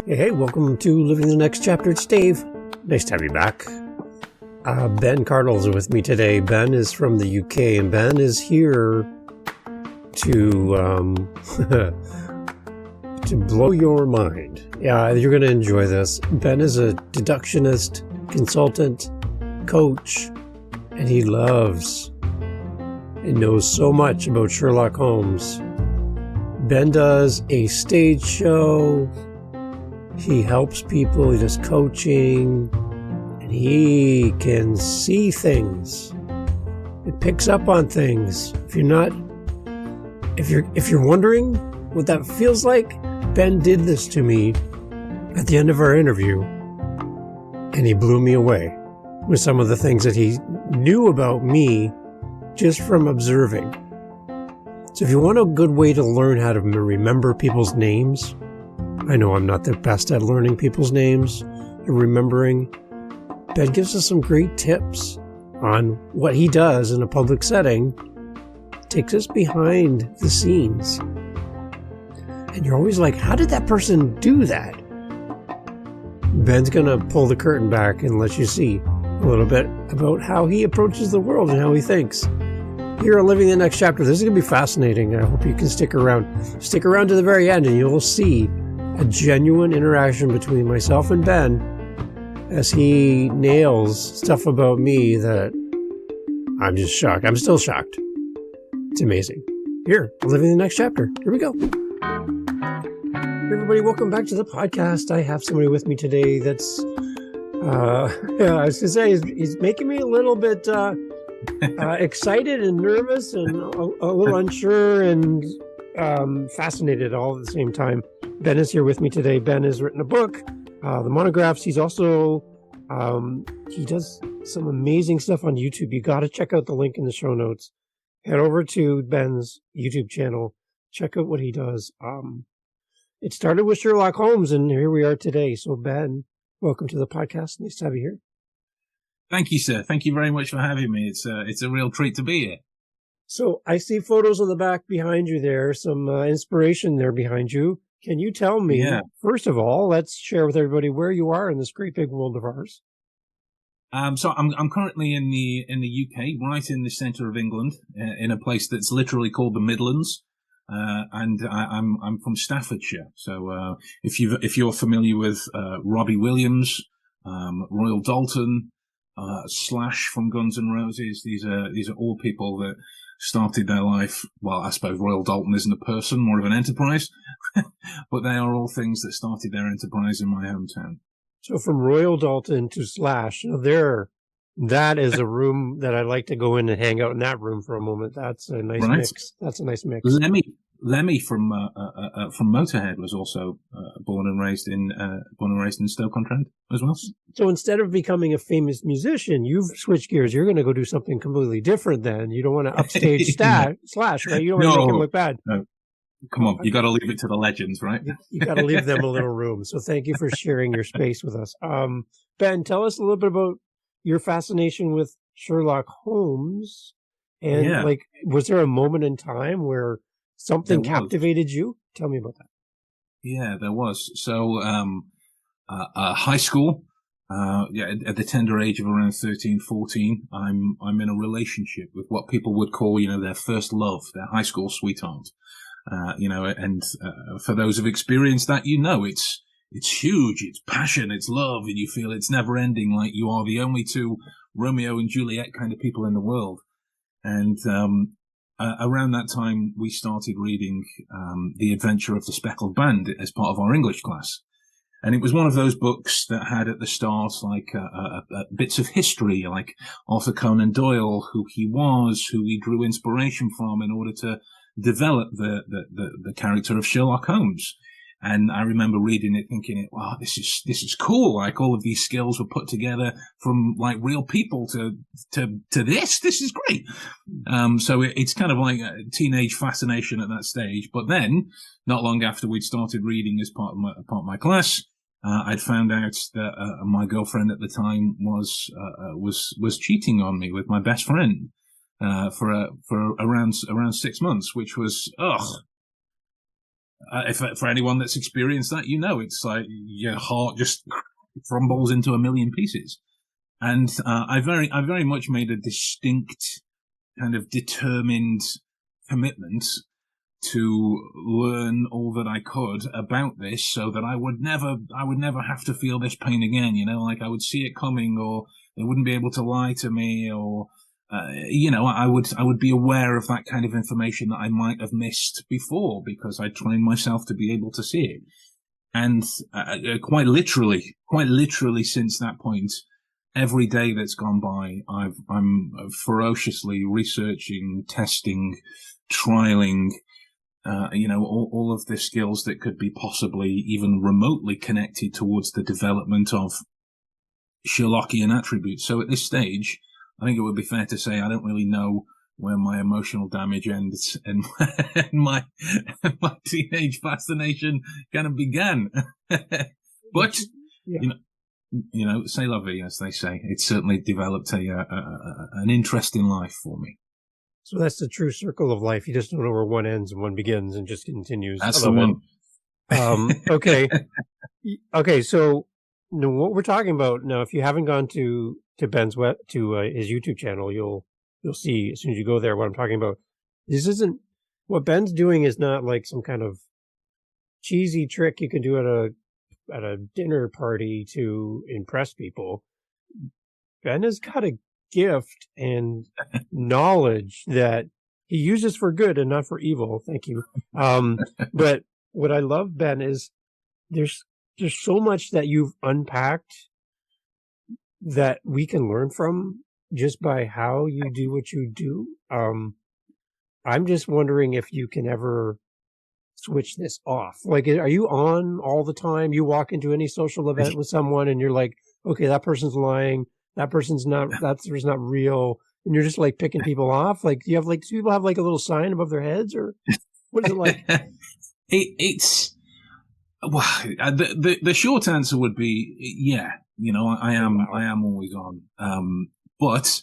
Hey, welcome to Living the Next Chapter. It's Dave. Nice to have you back. Ben Cardall is with me today. Ben is from the UK, and Ben is here to to blow your mind. Yeah, you're going to enjoy this. Ben is a deductionist, consultant, coach, and he loves and knows so much about Sherlock Holmes. Ben does a stage show. He helps people, he does coaching, and he can see things. It picks up on things. If you're wondering what that feels like, Ben did this to me at the end of our interview, and he blew me away with some of the things that he knew about me just from observing. So if you want a good way to learn how to remember people's names, I know I'm not the best at learning people's names and remembering. Ben gives us some great tips on what he does in a public setting, takes us behind the scenes. And you're always like, how did that person do that? Ben's going to pull the curtain back and let you see a little bit about how he approaches the world and how he thinks. Here on Living the Next Chapter, this is going to be fascinating. I hope you can stick around. Stick around to the very end and you'll see a genuine interaction between myself and Ben as he nails stuff about me that I'm just shocked. I'm still shocked. It's amazing. Here, Living the Next Chapter. Here we go. Hey everybody, welcome back to the podcast. I have somebody with me today that's, I was going to say, he's making me a little bit excited and nervous and a little unsure and fascinated all at the same time. Ben is here with me today. Ben has written a book, the monographs. He's also, he does some amazing stuff on YouTube. You got to check out the link in the show notes. Head over to Ben's YouTube channel. Check out what he does. It started with Sherlock Holmes, and here we are today. So Ben, welcome to the podcast. Nice to have you here. Thank you, sir. Thank you very much for having me. It's a real treat to be here. So I see photos on the back behind you there, some inspiration there behind you. Can you tell me, first of all, let's share with everybody where you are in this great big world of ours. So I'm currently in the UK, right in the centre of England, in a place that's literally called the Midlands, and I'm from Staffordshire. So if you're familiar with Robbie Williams, Royal Dalton, Slash from Guns N' Roses, these are all people that started their life. Well, I suppose Royal Dalton isn't a person, more of an enterprise, but they are all things that started their enterprise in my hometown. So from Royal Dalton to Slash, that is a room that I'd like to go in and hang out in that room for a moment. That's a nice mix. That's a nice mix. Lemmy from Motorhead was also born and raised in Stoke-on-Trent as well. So instead of becoming a famous musician, you've switched gears. You're going to go do something completely different. Then you don't want to upstage Slash, right? You don't want to make him look bad. No. Come on, you got to leave it to the legends, right? You got to leave them a little room. So thank you for sharing your space with us. Ben, tell us a little bit about your fascination with Sherlock Holmes, and was there a moment in time where something captivated you? Tell me about that. Yeah, there was. So, high school, at the tender age of around 13, 14, I'm in a relationship with what people would call, their first love, their high school sweetheart. For those who've experienced that, it's huge, it's passion, it's love, and you feel it's never ending, like you are the only two Romeo and Juliet kind of people in the world. And, around that time, we started reading The Adventure of the Speckled Band as part of our English class. And it was one of those books that had at the start bits of history, like Arthur Conan Doyle, who he was, who he drew inspiration from in order to develop the character of Sherlock Holmes. And I remember reading it thinking, wow, this is cool. Like all of these skills were put together from like real people to this is great. So it's kind of like a teenage fascination at that stage. But then not long after we'd started reading as part of my class, I'd found out that my girlfriend at the time was cheating on me with my best friend for around 6 months, which was if for anyone that's experienced that, it's like your heart just crumbles into a million pieces. And I very much made a distinct kind of determined commitment to learn all that I could about this, so that I would never have to feel this pain again. Like I would see it coming, or they wouldn't be able to lie to me, or I would be aware of that kind of information that I might have missed before, because I trained myself to be able to see it. And quite literally since that point, every day that's gone by, I'm ferociously researching, testing, trialing, all of the skills that could be possibly even remotely connected towards the development of Sherlockian attributes. So at this stage, I think it would be fair to say I don't really know where my emotional damage ends and my teenage fascination kind of began. But, c'est la vie, as they say. It certainly developed an interest in life for me. So that's the true circle of life. You just don't know where one ends and one begins and just continues. That's the one. Okay. Okay. So what we're talking about now, if you haven't gone to Ben's his YouTube channel, you'll see as soon as you go there what I'm talking about. This isn't what Ben's doing is not like some kind of cheesy trick you can do at a dinner party to impress people. Ben has got a gift and knowledge that he uses for good and not for evil. Thank you. But what I love, Ben, is there's so much that you've unpacked that we can learn from just by how you do what you do. I'm just wondering if you can ever switch this off. Like, are you on all the time? You walk into any social event with someone and you're like, okay, that person's lying. That person's not real. And you're just like picking people off. Like, do people have like a little sign above their heads, or what is it like? It's the short answer would be, yeah, I am always on. But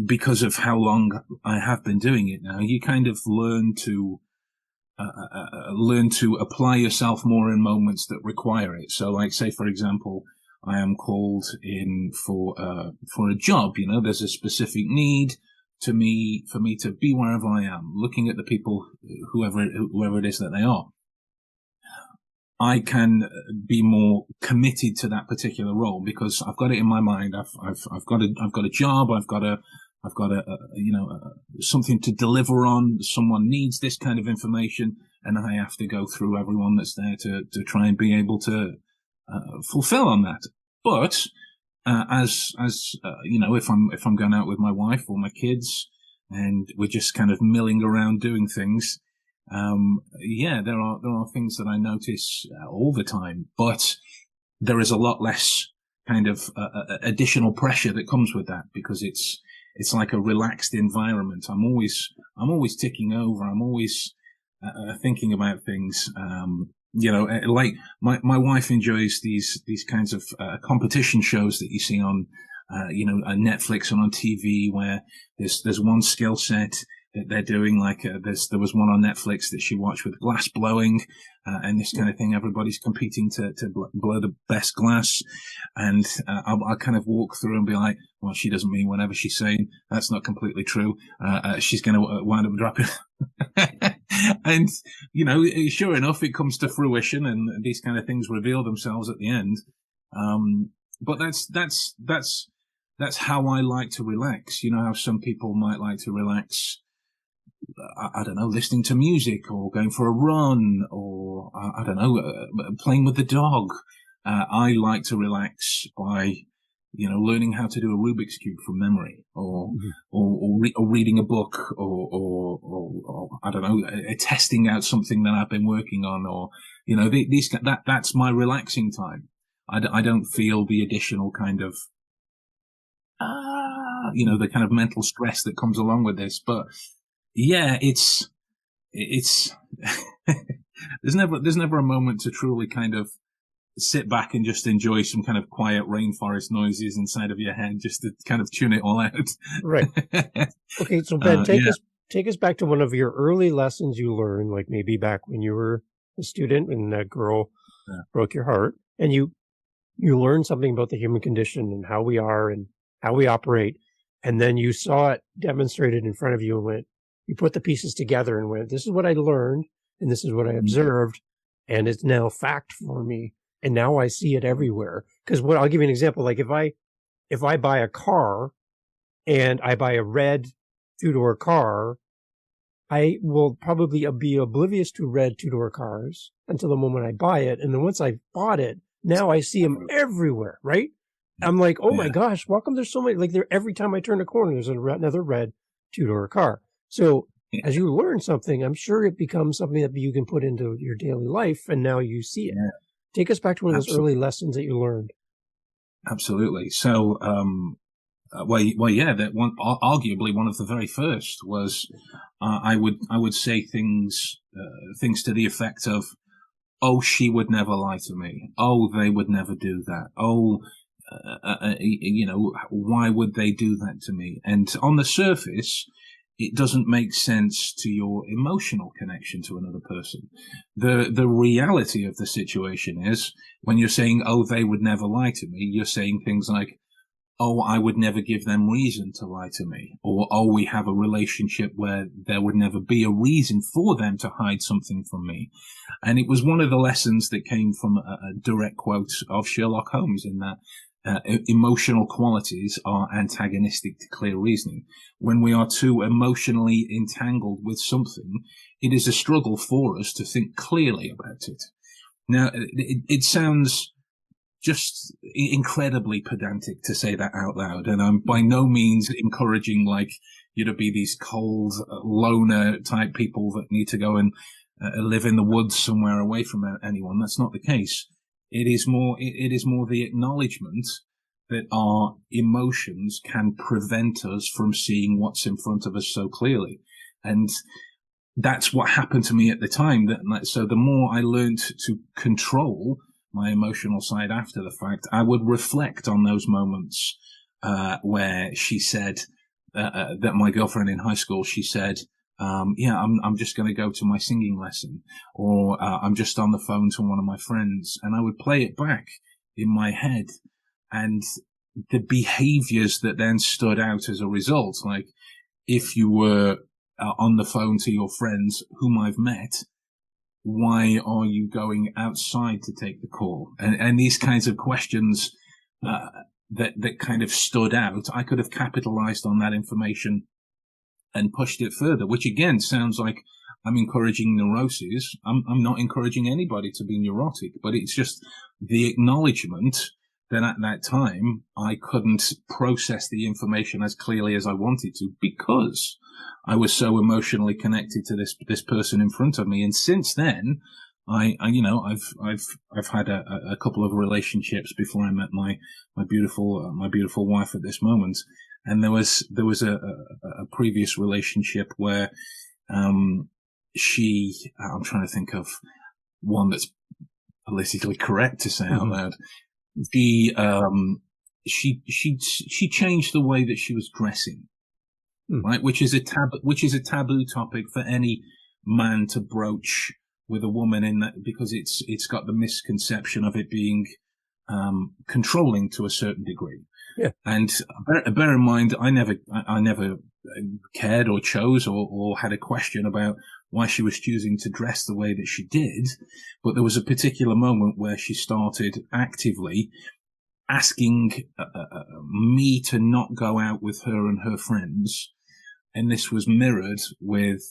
because of how long I have been doing it now, you kind of learn to apply yourself more in moments that require it. So, like, say for example, I am called in for a job. There's a specific need for me to be wherever I am, looking at the people, whoever it is that they are. I can be more committed to that particular role because I've got it in my mind. I've got a job. I've got a something to deliver on. Someone needs this kind of information, and I have to go through everyone that's there to try and be able to fulfill on that. But if I'm going out with my wife or my kids, and we're just kind of milling around doing things, there are things that I notice all the time, but there is a lot less kind of additional pressure that comes with that, because it's like a relaxed environment. I'm always ticking over. I'm always thinking about things. Like my wife enjoys these kinds of competition shows that you see on on Netflix and on TV, where there's one skill set that they're doing. Like there was one on Netflix that she watched with glass blowing, and this kind of thing. Everybody's competing to blow the best glass, and I'll kind of walk through and be like, well, she doesn't mean whatever she's saying. That's not completely true. She's going to wind up dropping. And sure enough, it comes to fruition, and these kind of things reveal themselves at the end. But that's how I like to relax. How some people might like to relax, I don't know, listening to music or going for a run, or I don't know, playing with the dog. I like to relax by learning how to do a Rubik's Cube from memory, or reading a book, or I don't know, testing out something that I've been working on, or that's my relaxing time. I don't feel the additional kind of the kind of mental stress that comes along with this. But yeah, it's there's never a moment to truly kind of sit back and just enjoy some kind of quiet rainforest noises inside of your head, just to kind of tune it all out. Right. Okay, so Ben, take us back to one of your early lessons you learned, like maybe back when you were a student and a girl Yeah. broke your heart, and you learn something about the human condition and how we are and how we operate, and then you saw it demonstrated in front of you and you put the pieces together and went, this is what I learned and this is what I observed, and it's now fact for me, and now I see it everywhere. Because I'll give you an example. Like if I buy a car and I buy a red two-door car, I will probably be oblivious to red two-door cars until the moment I buy it. And then once I've bought it, now I see them everywhere, right? I'm like, oh my gosh, how come there's so many? Like every time I turn a corner, there's another red two-door car. So as you learn something, I'm sure it becomes something that you can put into your daily life, and now you see it. Yeah. Take us back to one of those early lessons that you learned. Absolutely. So, that one, arguably one of the very first was, I would say things to the effect of, oh, she would never lie to me. Oh, they would never do that. Oh, why would they do that to me? And on the surface, it doesn't make sense to your emotional connection to another person. The reality of the situation is, when you're saying, oh, they would never lie to me, you're saying things like, oh, I would never give them reason to lie to me. Or, oh, we have a relationship where there would never be a reason for them to hide something from me. And it was one of the lessons that came from a direct quote of Sherlock Holmes, in that emotional qualities are antagonistic to clear reasoning. When we are too emotionally entangled with something, it is a struggle for us to think clearly about it. Now, it sounds just incredibly pedantic to say that out loud, and I'm by no means encouraging you to be these cold loner type people that need to go and live in the woods somewhere away from anyone. That's not the case. It is more the acknowledgement that our emotions can prevent us from seeing what's in front of us so clearly. And that's what happened to me at the time. So the more I learned to control my emotional side after the fact, I would reflect on those moments where she said that my girlfriend in high school, she said, I'm just going to go to my singing lesson, or I'm just on the phone to one of my friends, and I would play it back in my head, and the behaviors that then stood out as a result, like if you were on the phone to your friends whom I've met, why are you going outside to take the call? And these kinds of questions that kind of stood out, I could have capitalized on that information and pushed it further, which again sounds like I'm encouraging neuroses. I'm not encouraging anybody to be neurotic, but it's just the acknowledgement that at that time I couldn't process the information as clearly as I wanted to, because I was so emotionally connected to this person in front of me. And since then, I've had a couple of relationships before I met my beautiful wife at this moment. And there was a previous relationship where, I'm trying to think of one that's politically correct to say out loud. She changed the way that she was dressing, right? Which is a taboo topic for any man to broach with a woman, in that, because it's got the misconception of it being controlling to a certain degree. Yeah. And bear in mind, I never cared or chose or had a question about why she was choosing to dress the way that she did. But there was a particular moment where she started actively asking me to not go out with her and her friends. And this was mirrored with,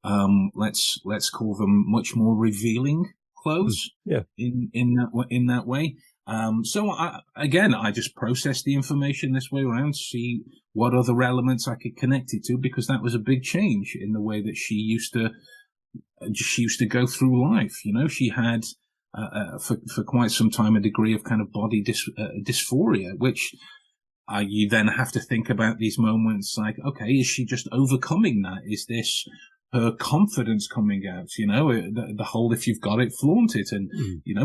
let's call them much more revealing clothes. Yeah. In that way. So I just processed the information this way around, see what other elements I could connect it to, because that was a big change in the way that she used to go through life. You know, she had, for quite some time, a degree of kind of body dysphoria, which you then have to think about these moments like, okay, is she just overcoming that? Is this her confidence coming out, the whole, if you've got it, flaunt it. And,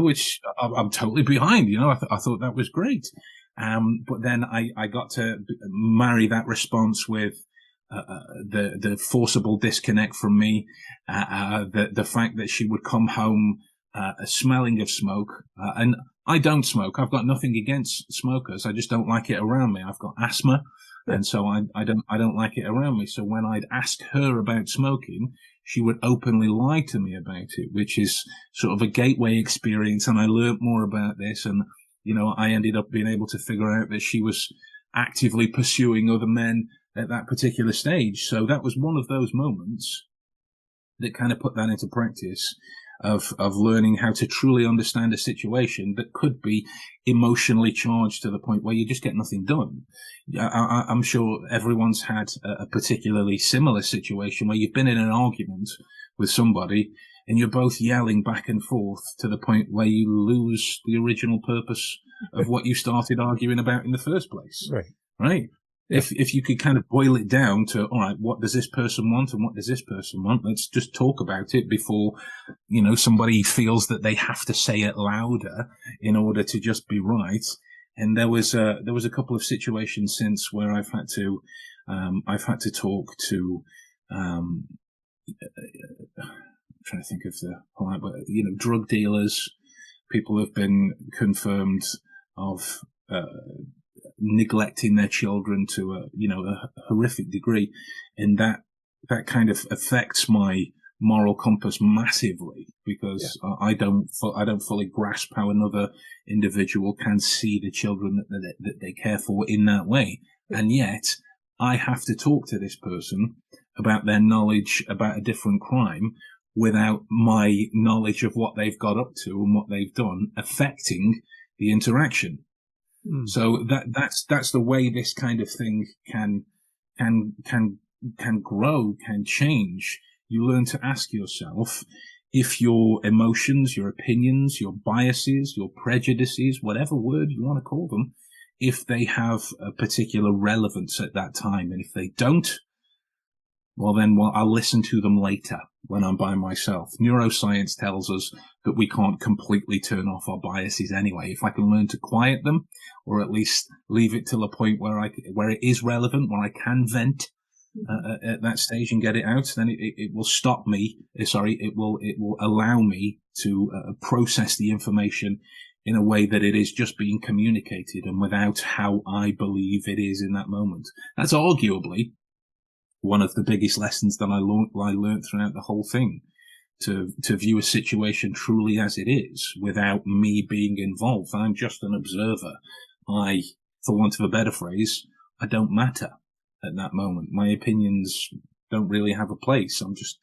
which I'm totally behind, I thought that was great. But then I got to marry that response with, the forcible disconnect from me, the fact that she would come home a smelling of smoke, and I don't smoke. I've got nothing against smokers. I just don't like it around me. I've got asthma, and so I don't like it around me. So when I'd ask her about smoking, she would openly lie to me about it, which is sort of a gateway experience. And I learned more about this, and I ended up being able to figure out that she was actively pursuing other men at that particular stage. So that was one of those moments that kind of put that into practice of learning how to truly understand a situation that could be emotionally charged to the point where you just get nothing done. I'm sure everyone's had a particularly similar situation where you've been in an argument with somebody and you're both yelling back and forth to the point where you lose the original purpose of what you started arguing about in the first place. Right? Yeah. If you could kind of boil it down to, all right, what does this person want and what does this person want? Let's just talk about it before, somebody feels that they have to say it louder in order to just be right. And there was a couple of situations since where I've had to talk to, I'm trying to think of the polite, but drug dealers, people who have been confirmed of, neglecting their children to a horrific degree, and that kind of affects my moral compass massively because I don't fully grasp how another individual can see the children that they care for in that way, and yet I have to talk to this person about their knowledge about a different crime without my knowledge of what they've got up to and what they've done affecting the interaction. So that's the way this kind of thing can grow, can change. You learn to ask yourself if your emotions, your opinions, your biases, your prejudices, whatever word you want to call them, if they have a particular relevance at that time. And if they don't, well, I'll listen to them later when I'm by myself. Neuroscience tells us that we can't completely turn off our biases anyway. If I can learn to quiet them, or at least leave it till a point where it is relevant, where I can vent at that stage and get it out, then it will stop me. It will allow me to process the information in a way that it is just being communicated and without how I believe it is in that moment. That's arguably one of the biggest lessons that I learned throughout the whole thing, to view a situation truly as it is without me being involved. I'm just an observer. For want of a better phrase, I don't matter at that moment. My opinions don't really have a place. I'm just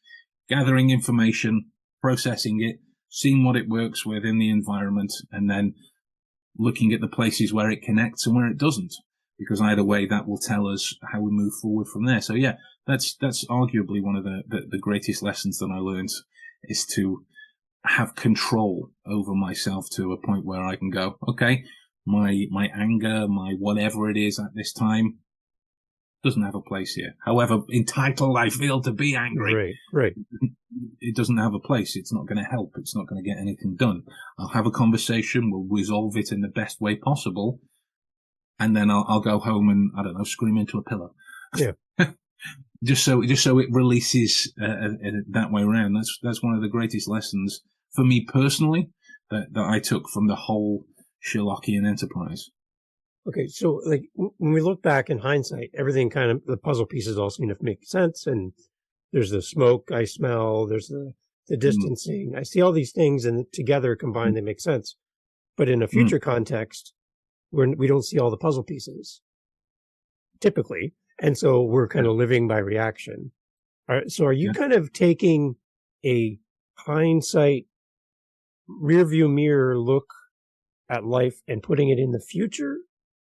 gathering information, processing it, seeing what it works with in the environment, and then looking at the places where it connects and where it doesn't. Because either way, that will tell us how we move forward from there. So yeah, that's arguably one of the greatest lessons that I learned, is to have control over myself to a point where I can go, okay, my anger, my whatever it is at this time doesn't have a place here. However entitled I feel to be angry. Right. It doesn't have a place. It's not going to help. It's not going to get anything done. I'll have a conversation. We'll resolve it in the best way possible. And then I'll go home and, I don't know, scream into a pillow. Yeah. just so it releases that way around. That's one of the greatest lessons for me personally that I took from the whole Sherlockian enterprise. Okay, so like when we look back in hindsight, everything kind of, the puzzle pieces all seem to make sense. And there's the smoke I smell, there's the distancing. I see all these things, and together combined, they make sense. But in a future context, we don't see all the puzzle pieces typically. And so we're kind of living by reaction. All right, so are you kind of taking a hindsight rear view mirror look at life and putting it in the future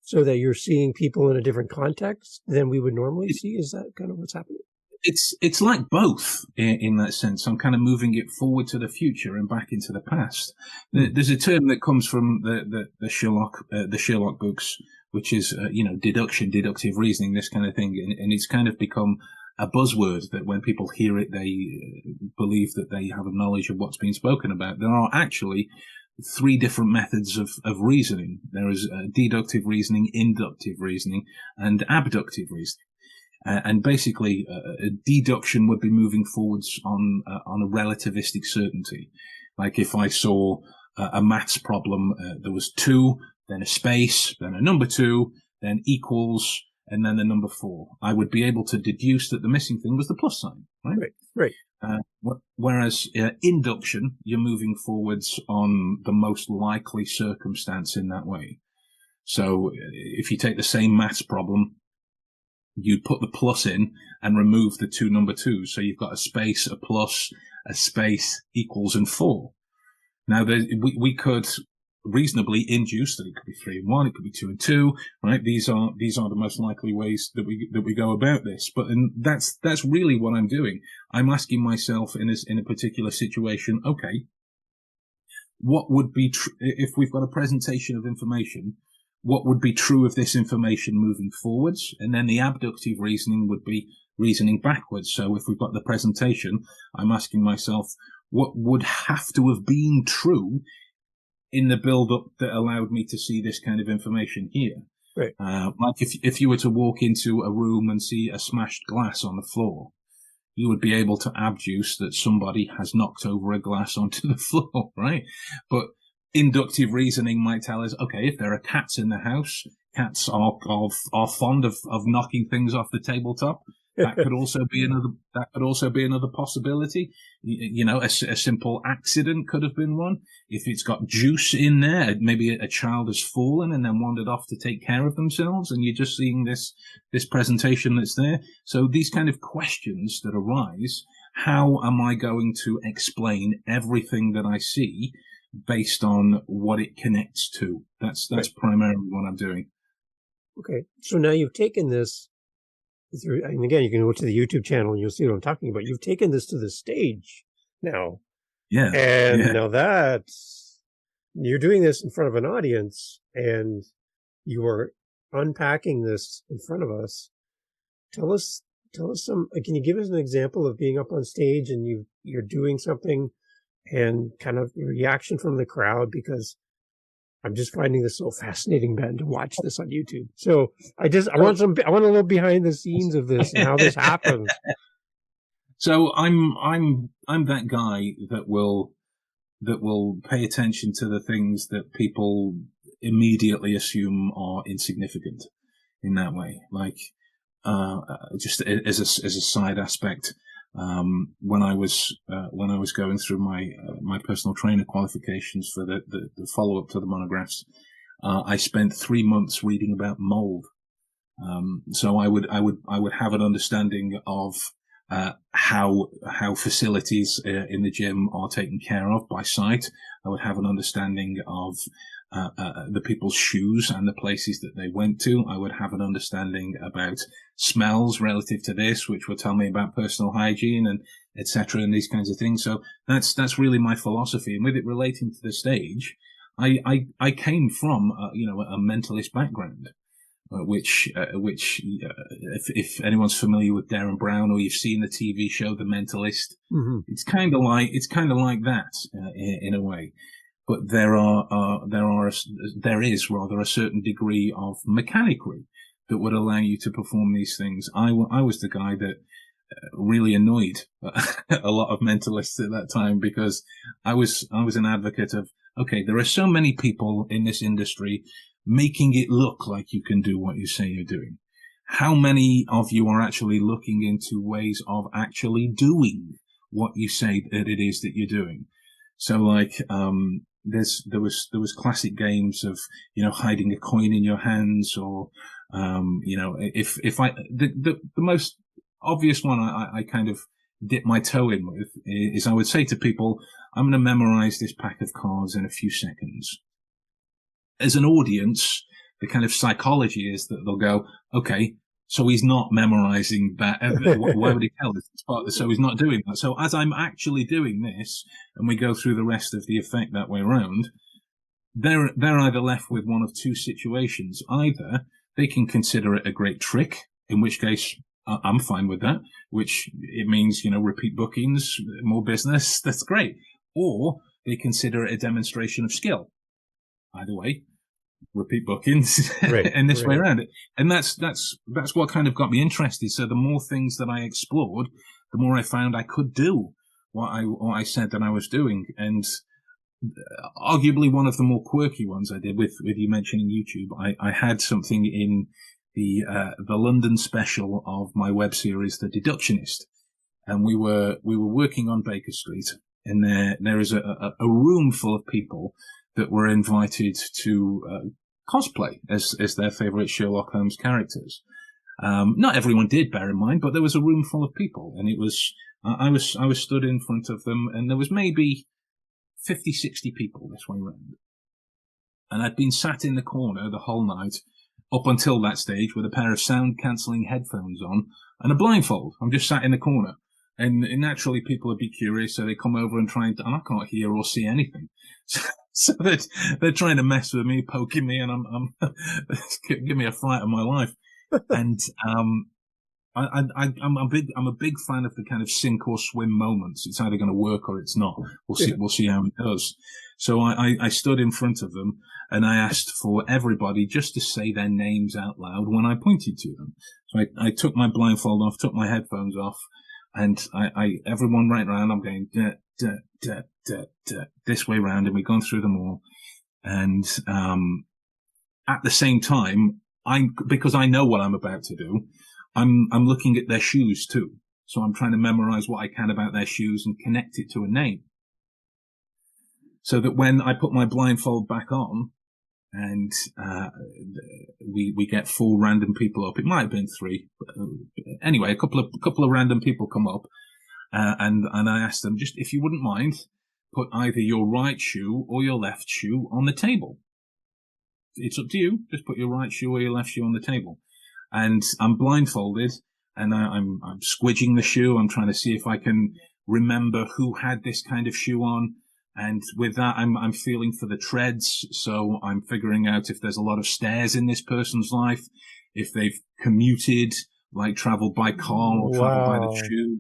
so that you're seeing people in a different context than we would normally see? Is that kind of what's happening? It's like both in that sense. I'm kind of moving it forward to the future and back into the past. There's a term that comes from the Sherlock books, which is deduction, deductive reasoning, this kind of thing, and it's kind of become a buzzword that when people hear it, they believe that they have a knowledge of what's being spoken about. There are actually 3 different methods of reasoning. There is deductive reasoning, inductive reasoning, and abductive reasoning. And basically, a deduction would be moving forwards on a relativistic certainty. Like if I saw a maths problem, there was 2, then a space, then a number 2, then equals, and then the number 4. I would be able to deduce that the missing thing was the plus sign, right? Right. Whereas induction, you're moving forwards on the most likely circumstance in that way. So if you take the same maths problem, you'd put the plus in and remove the 2 number 2s. So you've got a space, a plus, a space, equals, and 4. Now, we could reasonably induce that it could be 3 and 1, it could be 2 and 2, right? These are the most likely ways that we go about this. But that's really what I'm doing. I'm asking myself in a particular situation, okay, what would be if we've got a presentation of information? What would be true of this information moving forwards? And then the abductive reasoning would be reasoning backwards. So if we've got the presentation, I'm asking myself, what would have to have been true in the build-up that allowed me to see this kind of information here? Right. Like if you were to walk into a room and see a smashed glass on the floor, you would be able to abduce that somebody has knocked over a glass onto the floor, right? But inductive reasoning might tell us, okay, if there are cats in the house, cats are fond of knocking things off the tabletop. That could also be another possibility. You know, a simple accident could have been one. If it's got juice in there, maybe a child has fallen and then wandered off to take care of themselves, and you're just seeing this presentation that's there. So these kind of questions that arise, how am I going to explain everything that I see based on what it connects to? That's right. Primarily what I'm doing. Okay, so now you've taken this. And again, you can go to the YouTube channel and you'll see what I'm talking about. You've taken this to the stage now. Yeah. And now that you're doing this in front of an audience and you are unpacking this in front of us, tell us can you give us an example of being up on stage and you're doing something and kind of reaction from the crowd? Because I'm just finding this so fascinating, Ben, to watch this on YouTube. So I want a little behind the scenes of this and how this happens. So I'm that guy that will pay attention to the things that people immediately assume are insignificant in that way. Like, just as a side aspect, when I was going through my personal trainer qualifications for the follow up to the monographs, I spent 3 months reading about mold. So I would have an understanding of how facilities in the gym are taken care of by site. I would have an understanding of the people's shoes and the places that they went to. I would have an understanding about smells relative to this, which would tell me about personal hygiene and etc. and these kinds of things. So that's really my philosophy. And with it relating to the stage, I came from a mentalist background, which if anyone's familiar with Darren Brown or you've seen the TV show The Mentalist, mm-hmm. it's kind of like that in a way. But there is rather a certain degree of mechanicry that would allow you to perform these things. I was the guy that really annoyed a lot of mentalists at that time, because I was an advocate of, okay, there are so many people in this industry making it look like you can do what you say you're doing. How many of you are actually looking into ways of actually doing what you say that it is that you're doing? So like, there was classic games of, hiding a coin in your hands, or, the most obvious one I kind of dip my toe in with is I would say to people, I'm going to memorize this pack of cards in a few seconds. As an audience, the kind of psychology is that they'll go, okay, so he's not memorizing that. Why would he tell us? It's part of the, so he's not doing that. So as I'm actually doing this, and we go through the rest of the effect that way around, they're either left with one of two situations. Either they can consider it a great trick, in which case I'm fine with that, which it means, repeat bookings, more business. That's great. Or they consider it a demonstration of skill. Either way, repeat bookings, right, and this way around it. And that's what kind of got me interested. So the more things that I explored, the more I found I could do what I said that I was doing. And arguably one of the more quirky ones I did with you mentioning YouTube. I had something in the London special of my web series, The Deductionist, and we were working on Baker Street, and there is a room full of people that were invited to cosplay as their favourite Sherlock Holmes characters. Not everyone did, bear in mind, but there was a room full of people, and it was I was stood in front of them, and there was maybe 50, 60 people this way round. And I'd been sat in the corner the whole night, up until that stage, with a pair of sound-cancelling headphones on and a blindfold. I'm just sat in the corner. And naturally, people would be curious, so they come over and try and I can't hear or see anything. So they're trying to mess with me, poking me, and I'm give me a fright of my life. And I'm a big fan of the kind of sink or swim moments. It's either going to work or it's not. We'll see how it does. So I stood in front of them and I asked for everybody just to say their names out loud when I pointed to them. So I took my blindfold off, took my headphones off, and everyone right around, I'm going this way round, and we've gone through them all. And at the same time, because I know what I'm about to do, I'm looking at their shoes too. So I'm trying to memorize what I can about their shoes and connect it to a name. So that when I put my blindfold back on and we get 4 random people up, it might have been 3. But anyway, a couple of random people come up and I asked them, just if you wouldn't mind, put either your right shoe or your left shoe on the table. It's up to you. Just put your right shoe or your left shoe on the table. And I'm blindfolded, and I'm squidging the shoe. I'm trying to see if I can remember who had this kind of shoe on. And with that, I'm feeling for the treads. So I'm figuring out if there's a lot of stairs in this person's life, if they've commuted, like traveled by car or traveled by the tube.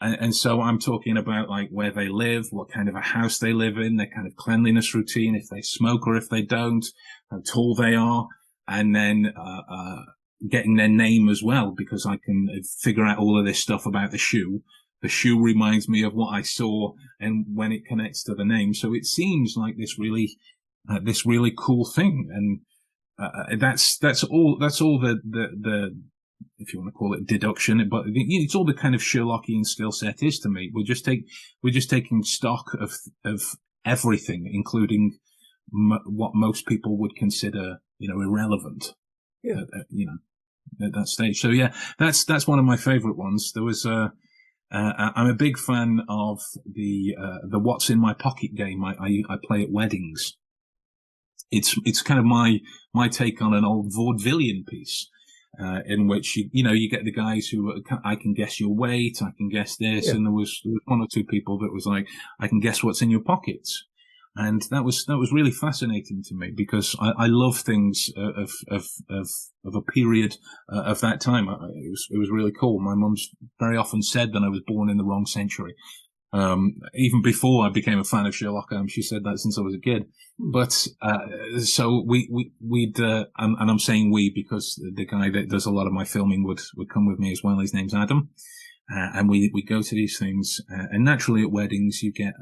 And so I'm talking about like where they live, what kind of a house they live in, their kind of cleanliness routine, if they smoke or if they don't, how tall they are, and then getting their name as well, because I can figure out all of this stuff about the shoe. The shoe reminds me of what I saw, and when it connects to the name, so it seems like this really cool thing, and that's all the if you want to call it deduction, but it's all the kind of Sherlockian skill set is to me. We're just taking stock of everything, including what most people would consider, irrelevant. Yeah. At that stage. So yeah, that's one of my favorite ones. There was I'm a big fan of the What's in My Pocket game. I play at weddings. It's kind of my take on an old vaudevillian piece. In which you get the guys who I can guess your weight, I can guess this, and there was 1 or 2 people that was like, I can guess what's in your pockets, and that was really fascinating to me, because I love things of a period of that time. It was really cool. My mum's very often said that I was born in the wrong century. Even before I became a fan of Sherlock Holmes, she said that since I was a kid. But, so we'd, and I'm saying we because the guy that does a lot of my filming would come with me as well. His name's Adam. And we go to these things, and naturally at weddings you get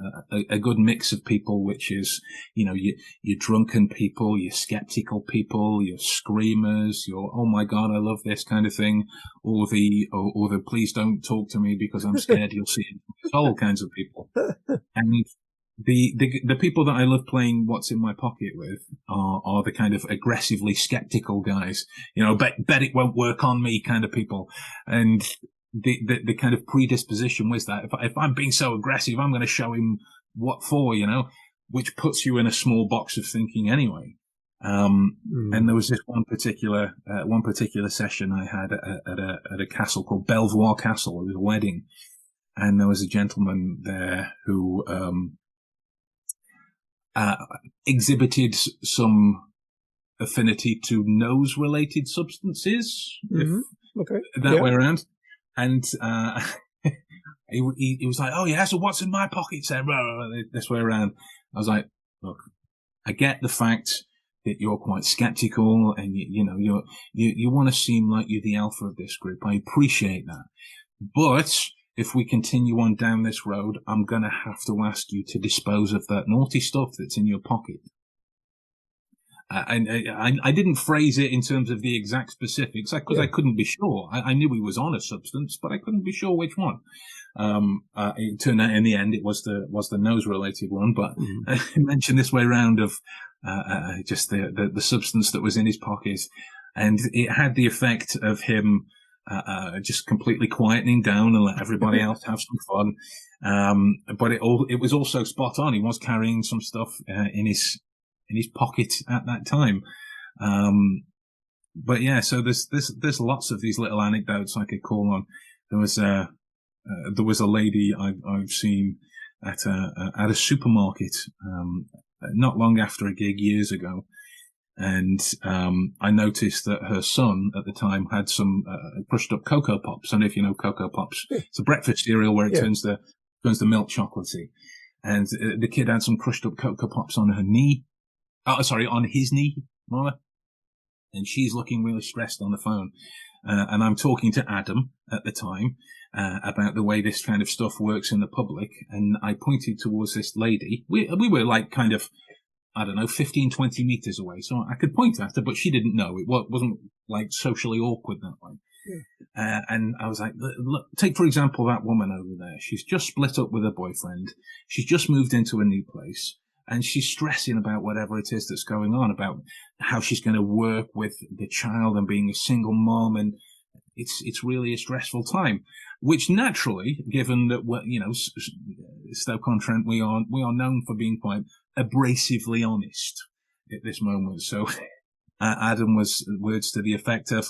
a good mix of people, which is, your drunken people, your skeptical people, your screamers, your, oh my God, I love this kind of thing, or the please don't talk to me because I'm scared you'll see it, all kinds of people. And the people that I love playing What's in My Pocket with are the kind of aggressively skeptical guys, bet it won't work on me kind of people. And the kind of predisposition was that if I'm being so aggressive, I'm going to show him what for, which puts you in a small box of thinking anyway. And there was this one particular session I had at a castle called Belvoir Castle. It was a wedding, and there was a gentleman there who exhibited some affinity to nose-related substances, way around. And he was like, oh yeah, so what's in my pocket? Said this way around. I was like, look, I get the fact that you're quite skeptical, and you want to seem like you're the alpha of this group. I appreciate that, but if we continue on down this road, I'm going to have to ask you to dispose of that naughty stuff that's in your pocket. And I didn't phrase it in terms of the exact specifics because I couldn't be sure. I knew he was on a substance, but I couldn't be sure which one. It turned out in the end it was the nose-related one. But I mentioned this way round of just the substance that was in his pocket, and it had the effect of him just completely quietening down and let everybody else have some fun. But it was also spot on. He was carrying some stuff in his pocket at that time. But yeah, so there's lots of these little anecdotes I could call on. There was a lady I've seen at a supermarket, not long after a gig years ago. And, I noticed that her son at the time had some, crushed up Cocoa Pops. I don't know if you know Cocoa Pops. It's a breakfast cereal where it turns the milk chocolatey. And the kid had some crushed up Cocoa Pops on her knee. On his knee, rather. And she's looking really stressed on the phone. And I'm talking to Adam at the time, about the way this kind of stuff works in the public. And I pointed towards this lady. We were like kind of, I don't know, 15, 20 meters away. So I could point at her, but she didn't know. It wasn't like socially awkward that way. Yeah. And I was like, look, take for example, that woman over there. She's just split up with her boyfriend. She's just moved into a new place. And she's stressing about whatever it is that's going on, about how she's going to work with the child and being a single mom. And it's really a stressful time, which naturally, given that Stoke-on-Trent, we are known for being quite abrasively honest at this moment. So Adam was words to the effect of,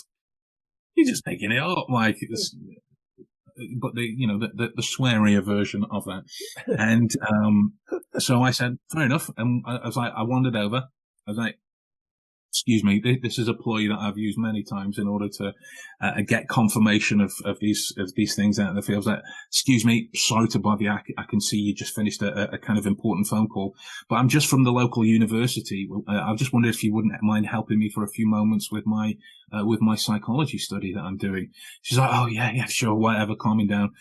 "You're just making it up," like it's, but the swearier version of that. And, so I said, fair enough. And I was like, I wandered over. I was like, excuse me, this is a ploy that I've used many times in order to get confirmation of these things out in the field. I was like, excuse me, sorry to bother you. I can see you just finished a kind of important phone call, but I'm just from the local university. I just wondered if you wouldn't mind helping me for a few moments with my psychology study that I'm doing. She's like, oh yeah, sure, whatever, calming down.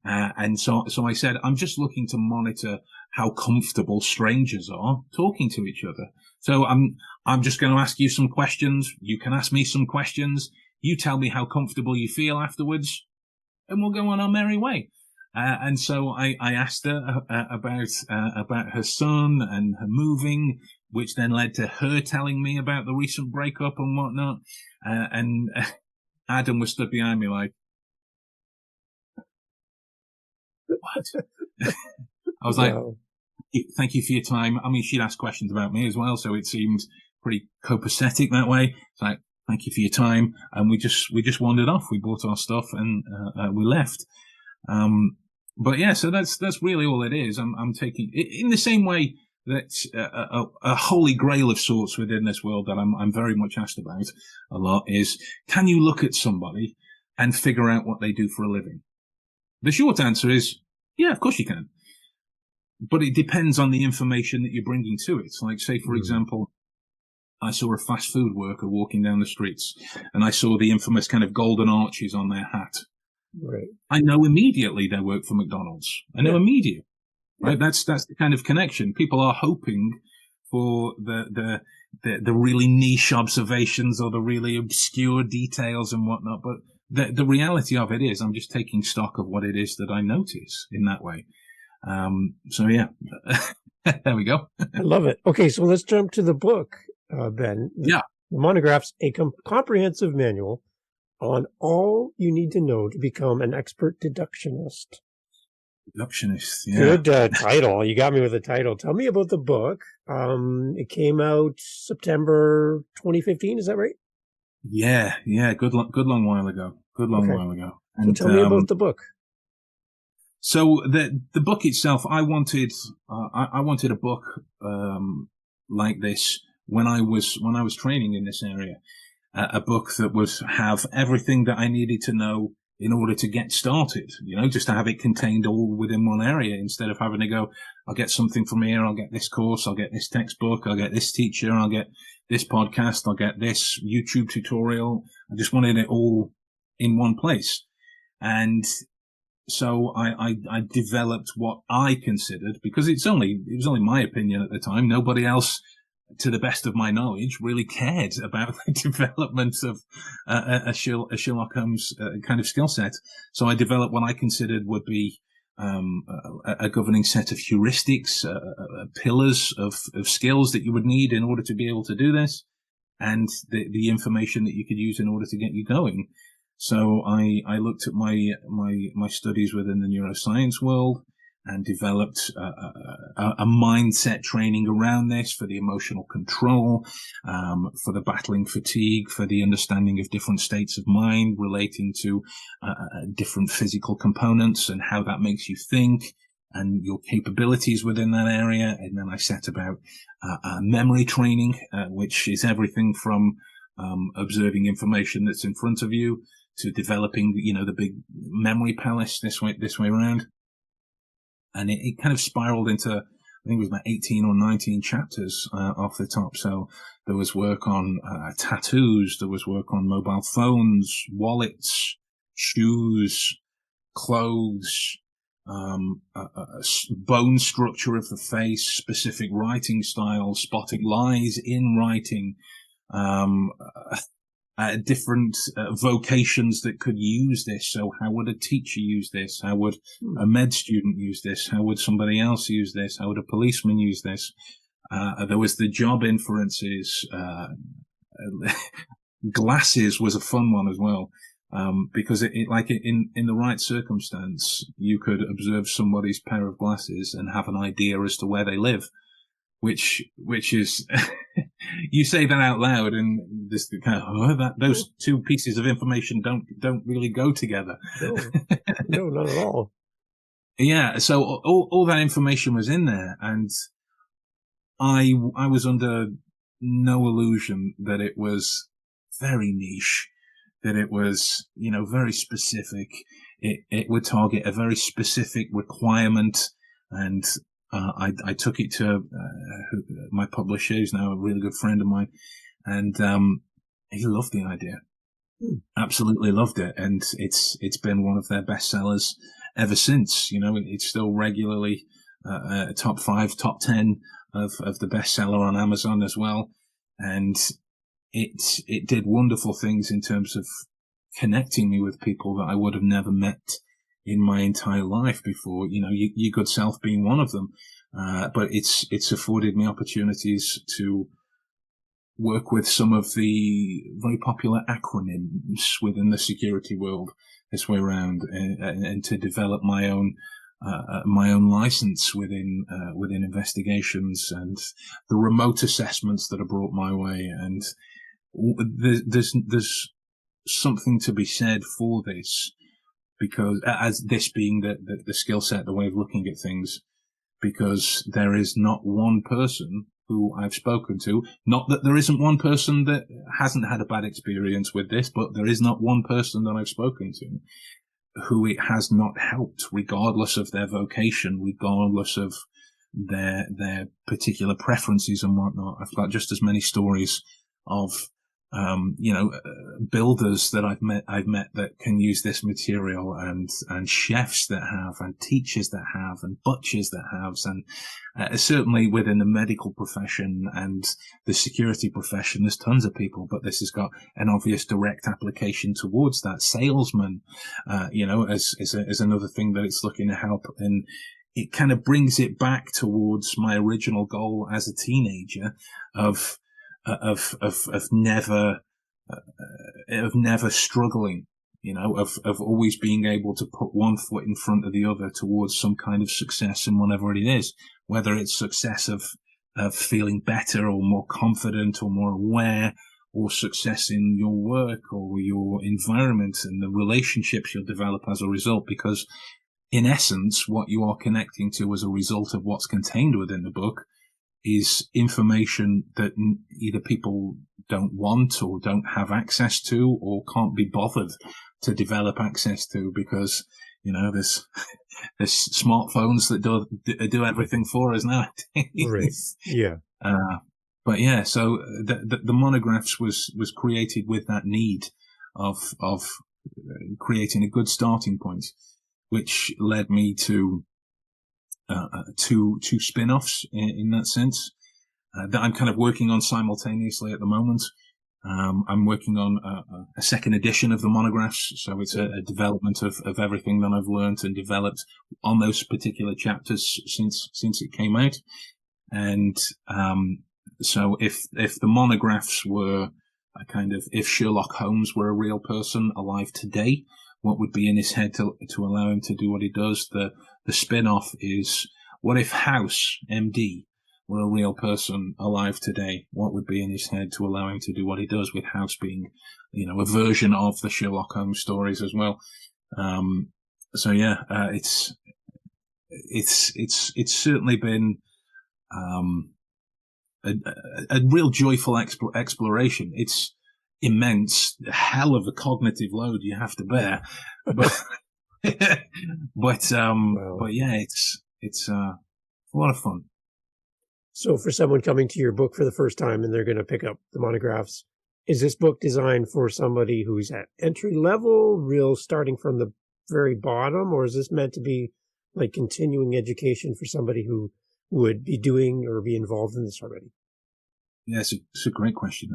And so I said, I'm just looking to monitor how comfortable strangers are talking to each other. So I'm just going to ask you some questions. You can ask me some questions. You tell me how comfortable you feel afterwards, and we'll go on our merry way. And so I asked her about her son and her moving, which then led to her telling me about the recent breakup and whatnot. And Adam was stood behind me like, what? I was like, thank you for your time. I mean, she'd ask questions about me as well, so it seemed pretty copacetic that way. It's like, thank you for your time. And we just wandered off. We bought our stuff and we left. But yeah, so that's really all it is. I'm taking it in the same way that a holy grail of sorts within this world that I'm very much asked about a lot is, can you look at somebody and figure out what they do for a living? The short answer is, yeah, of course you can. But it depends on the information that you're bringing to it. Like, say, for example, I saw a fast food worker walking down the streets, and I saw the infamous kind of golden arches on their hat. Right. I know immediately they work for McDonald's. I know immediately. Right? That's the kind of connection. People are hoping for the really niche observations or the really obscure details and whatnot. But the reality of it is, I'm just taking stock of what it is that I notice in that way. So yeah, there we go. I love it. Okay, so let's jump to the book, Ben. Yeah. The monograph's a comprehensive manual on all you need to know to become an expert deductionist. Deductionist, yeah. Good title. You got me with the title. Tell me about the book. It came out September 2015. Is that right? Yeah. Good long while ago. While ago. And so tell me about the book. So the book itself, I wanted a book like this when I was training in this area, a book that would have everything that I needed to know in order to get started. Just to have it contained all within one area instead of having to go, I'll get something from here, I'll get this course, I'll get this textbook, I'll get this teacher, I'll get this podcast, I'll get this YouTube tutorial. I just wanted it all in one place. And So I developed what I considered, because it was only my opinion at the time. Nobody else, to the best of my knowledge, really cared about the development of a Sherlock Holmes kind of skill set. So I developed what I considered would be a governing set of heuristics, pillars of skills that you would need in order to be able to do this, and the information that you could use in order to get you going. So I looked at my studies within the neuroscience world and developed a mindset training around this for the emotional control, for the battling fatigue, for the understanding of different states of mind relating to different physical components and how that makes you think and your capabilities within that area. And then I set about memory training, which is everything from observing information that's in front of you to developing, the big memory palace this way around. And it kind of spiraled into, I think it was about 18 or 19 chapters off the top. So there was work on tattoos, there was work on mobile phones, wallets, shoes, clothes, bone structure of the face, specific writing styles, spotting lies in writing, different vocations that could use this. So how would a teacher use this? How would a med student use this? How would somebody else use this? How would a policeman use this? There was the job inferences. Glasses was a fun one as well. Because in the right circumstance, you could observe somebody's pair of glasses and have an idea as to where they live, which is, you say that out loud and this kind of, those two pieces of information don't really go together. No, not at all. Yeah. So all that information was in there, and I was under no illusion that it was very niche, that it was, very specific. It would target a very specific requirement. And I took it to my publisher, who's now a really good friend of mine, and he loved the idea. Absolutely loved it. And it's been one of their best sellers ever since. It's still regularly top 5, top 10 of the bestseller on Amazon as well. And it did wonderful things in terms of connecting me with people that I would have never met in my entire life before, your good self being one of them. But it's afforded me opportunities to work with some of the very popular acronyms within the security world this way around, and to develop my own license within investigations and the remote assessments that are brought my way. And there's something to be said for this, because as this being the skill set, the way of looking at things, because there is not one person who I've spoken to, not that there isn't one person that hasn't had a bad experience with this, but there is not one person that I've spoken to who it has not helped, regardless of their vocation, regardless of their particular preferences and whatnot. I've got just as many stories of builders that I've met that can use this material, and chefs that have, and teachers that have, and butchers that have, and certainly within the medical profession and the security profession, there's tons of people, but this has got an obvious direct application towards that. Salesman, as another thing that it's looking to help. And it kind of brings it back towards my original goal as a teenager of never struggling, of always being able to put one foot in front of the other towards some kind of success in whatever it is, whether it's success of feeling better or more confident or more aware, or success in your work or your environment and the relationships you'll develop as a result. Because in essence, what you are connecting to as a result of what's contained within the book is information that either people don't want or don't have access to or can't be bothered to develop access to, because, there's smartphones that do everything for us now. Right. Yeah. But yeah, so the monographs was created with that need of creating a good starting point. which led me to two spin-offs in that sense that I'm kind of working on simultaneously at the moment. I'm working on a second edition of the monographs, so it's a development of everything that I've learned and developed on those particular chapters since it came out. And so if the monographs were a kind of, if Sherlock Holmes were a real person alive today, what would be in his head to allow him to do what he does? The spin-off is, what if House, MD, were a real person alive today? What would be in his head to allow him to do what he does, with House being, a version of the Sherlock Holmes stories as well? So yeah, it's certainly been a real joyful exploration. It's immense, hell of a cognitive load you have to bear, but but yeah, it's a lot of fun. So for someone coming to your book for the first time and they're going to pick up the monographs, is this book designed for somebody who's at entry level, real starting from the very bottom, or is this meant to be like continuing education for somebody who would be doing or be involved in this already? Yeah, it's a great question.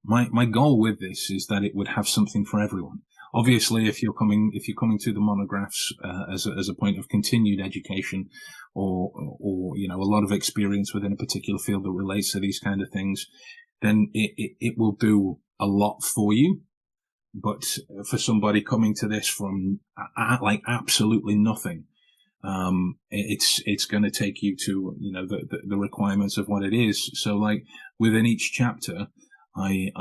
My goal with this is that it would have something for everyone. Obviously, if you're coming to the monographs as a point of continued education, or a lot of experience within a particular field that relates to these kind of things, then it will do a lot for you. But for somebody coming to this from like absolutely nothing, it's going to take you to the requirements of what it is. So like within each chapter, I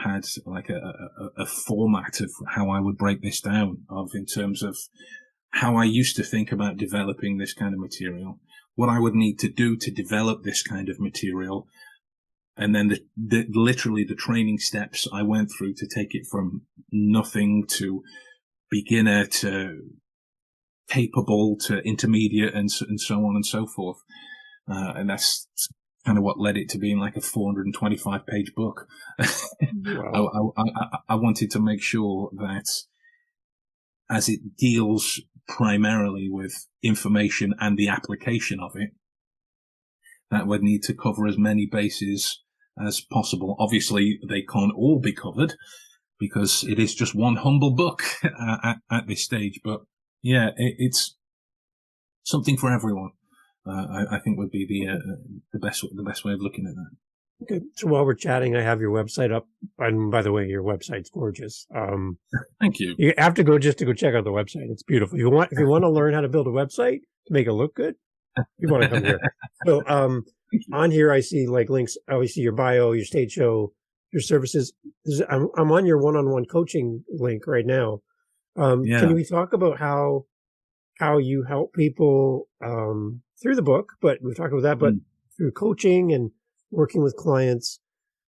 had like a format of how I would break this down, in terms of how I used to think about developing this kind of material, what I would need to do to develop this kind of material, and then literally the training steps I went through to take it from nothing to beginner to capable to intermediate and so on and so forth. And that's kind of what led it to being like a 425-page book. Wow. I wanted to make sure that, as it deals primarily with information and the application of it, that would need to cover as many bases as possible. Obviously, they can't all be covered because it is just one humble book at this stage. But yeah, it's something for everyone. I think would be the best way of looking at that. Okay, so while we're chatting, I have your website up, and by the way, your website's gorgeous. Thank you. You have to go just to go check out the website. It's beautiful. If you want to learn how to build a website to make it look good, you want to come here. So on here, I see like links. Obviously, your bio, your stage show, your services. I'm on your one-on-one coaching link right now. Can we talk about how you help people through the book? But we've talked about that, but through coaching and working with clients.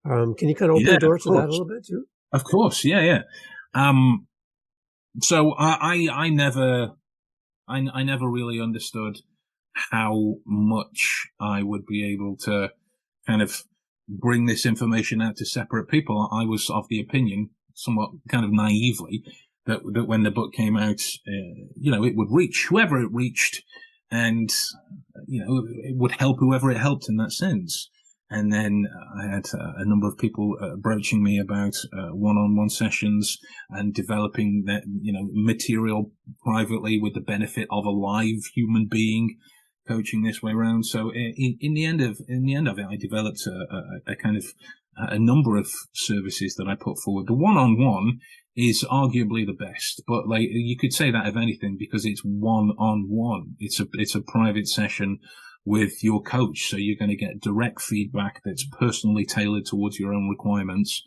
Can you kind of open the door to that a little bit too? Of course, yeah. So I never really understood how much I would be able to kind of bring this information out to separate people. I was of the opinion, somewhat kind of naively, that when the book came out, it would reach whoever it reached, and it would help whoever it helped in that sense. And then I had a number of people approaching me about one-on-one sessions and developing that material privately with the benefit of a live human being coaching this way around. So in the end of it, I developed a kind of a number of services that I put forward. The one-on-one is arguably the best, but like you could say that of anything because it's one-on-one. It's a private session with your coach, so you're going to get direct feedback that's personally tailored towards your own requirements.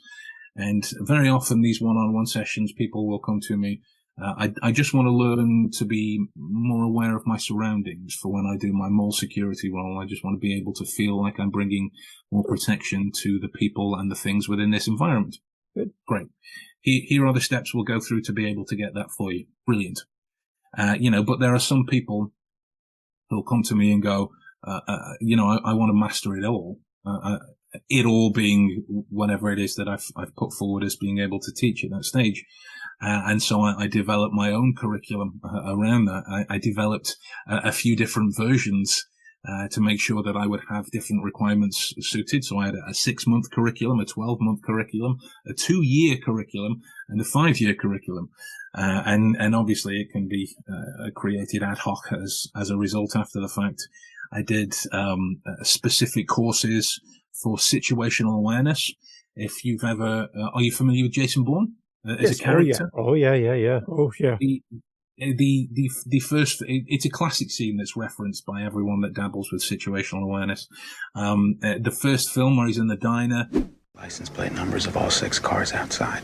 And very often these one-on-one sessions, people will come to me. I just want to learn to be more aware of my surroundings for when I do my mall security role. I just want to be able to feel like I'm bringing more protection to the people and the things within this environment. Good. Great. Here are the steps we'll go through to be able to get that for you. Brilliant. But there are some people who'll come to me and go, I want to master it all. It all being whatever it is that I've put forward as being able to teach at that stage. And so I developed my own curriculum around that. I developed a few different versions to make sure that I would have different requirements suited. So I had a 6-month curriculum, a 12-month curriculum, a 2-year curriculum, and a 5-year curriculum. And obviously it can be created ad hoc as a result after the fact. I did specific courses for situational awareness. If you've ever, are you familiar with Jason Bourne as a character? Oh yeah. Oh yeah. The first, it's a classic scene that's referenced by everyone that dabbles with situational awareness. The first film where he's in the diner. License plate numbers of all 6 cars outside.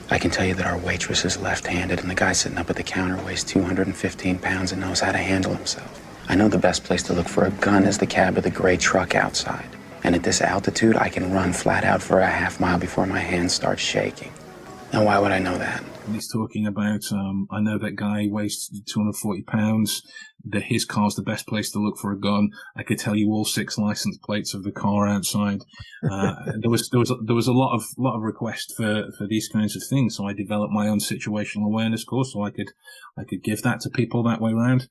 I can tell you that our waitress is left-handed and the guy sitting up at the counter weighs 215 pounds and knows how to handle himself. I know the best place to look for a gun is the cab of the gray truck outside. And at this altitude, I can run flat out for a half mile before my hands start shaking. Now, why would I know that? He's talking about, I know that guy weighs 240 pounds, that his car's the best place to look for a gun. I could tell you all 6 license plates of the car outside. There was a lot of requests for these kinds of things. So I developed my own situational awareness course so I could give that to people that way around.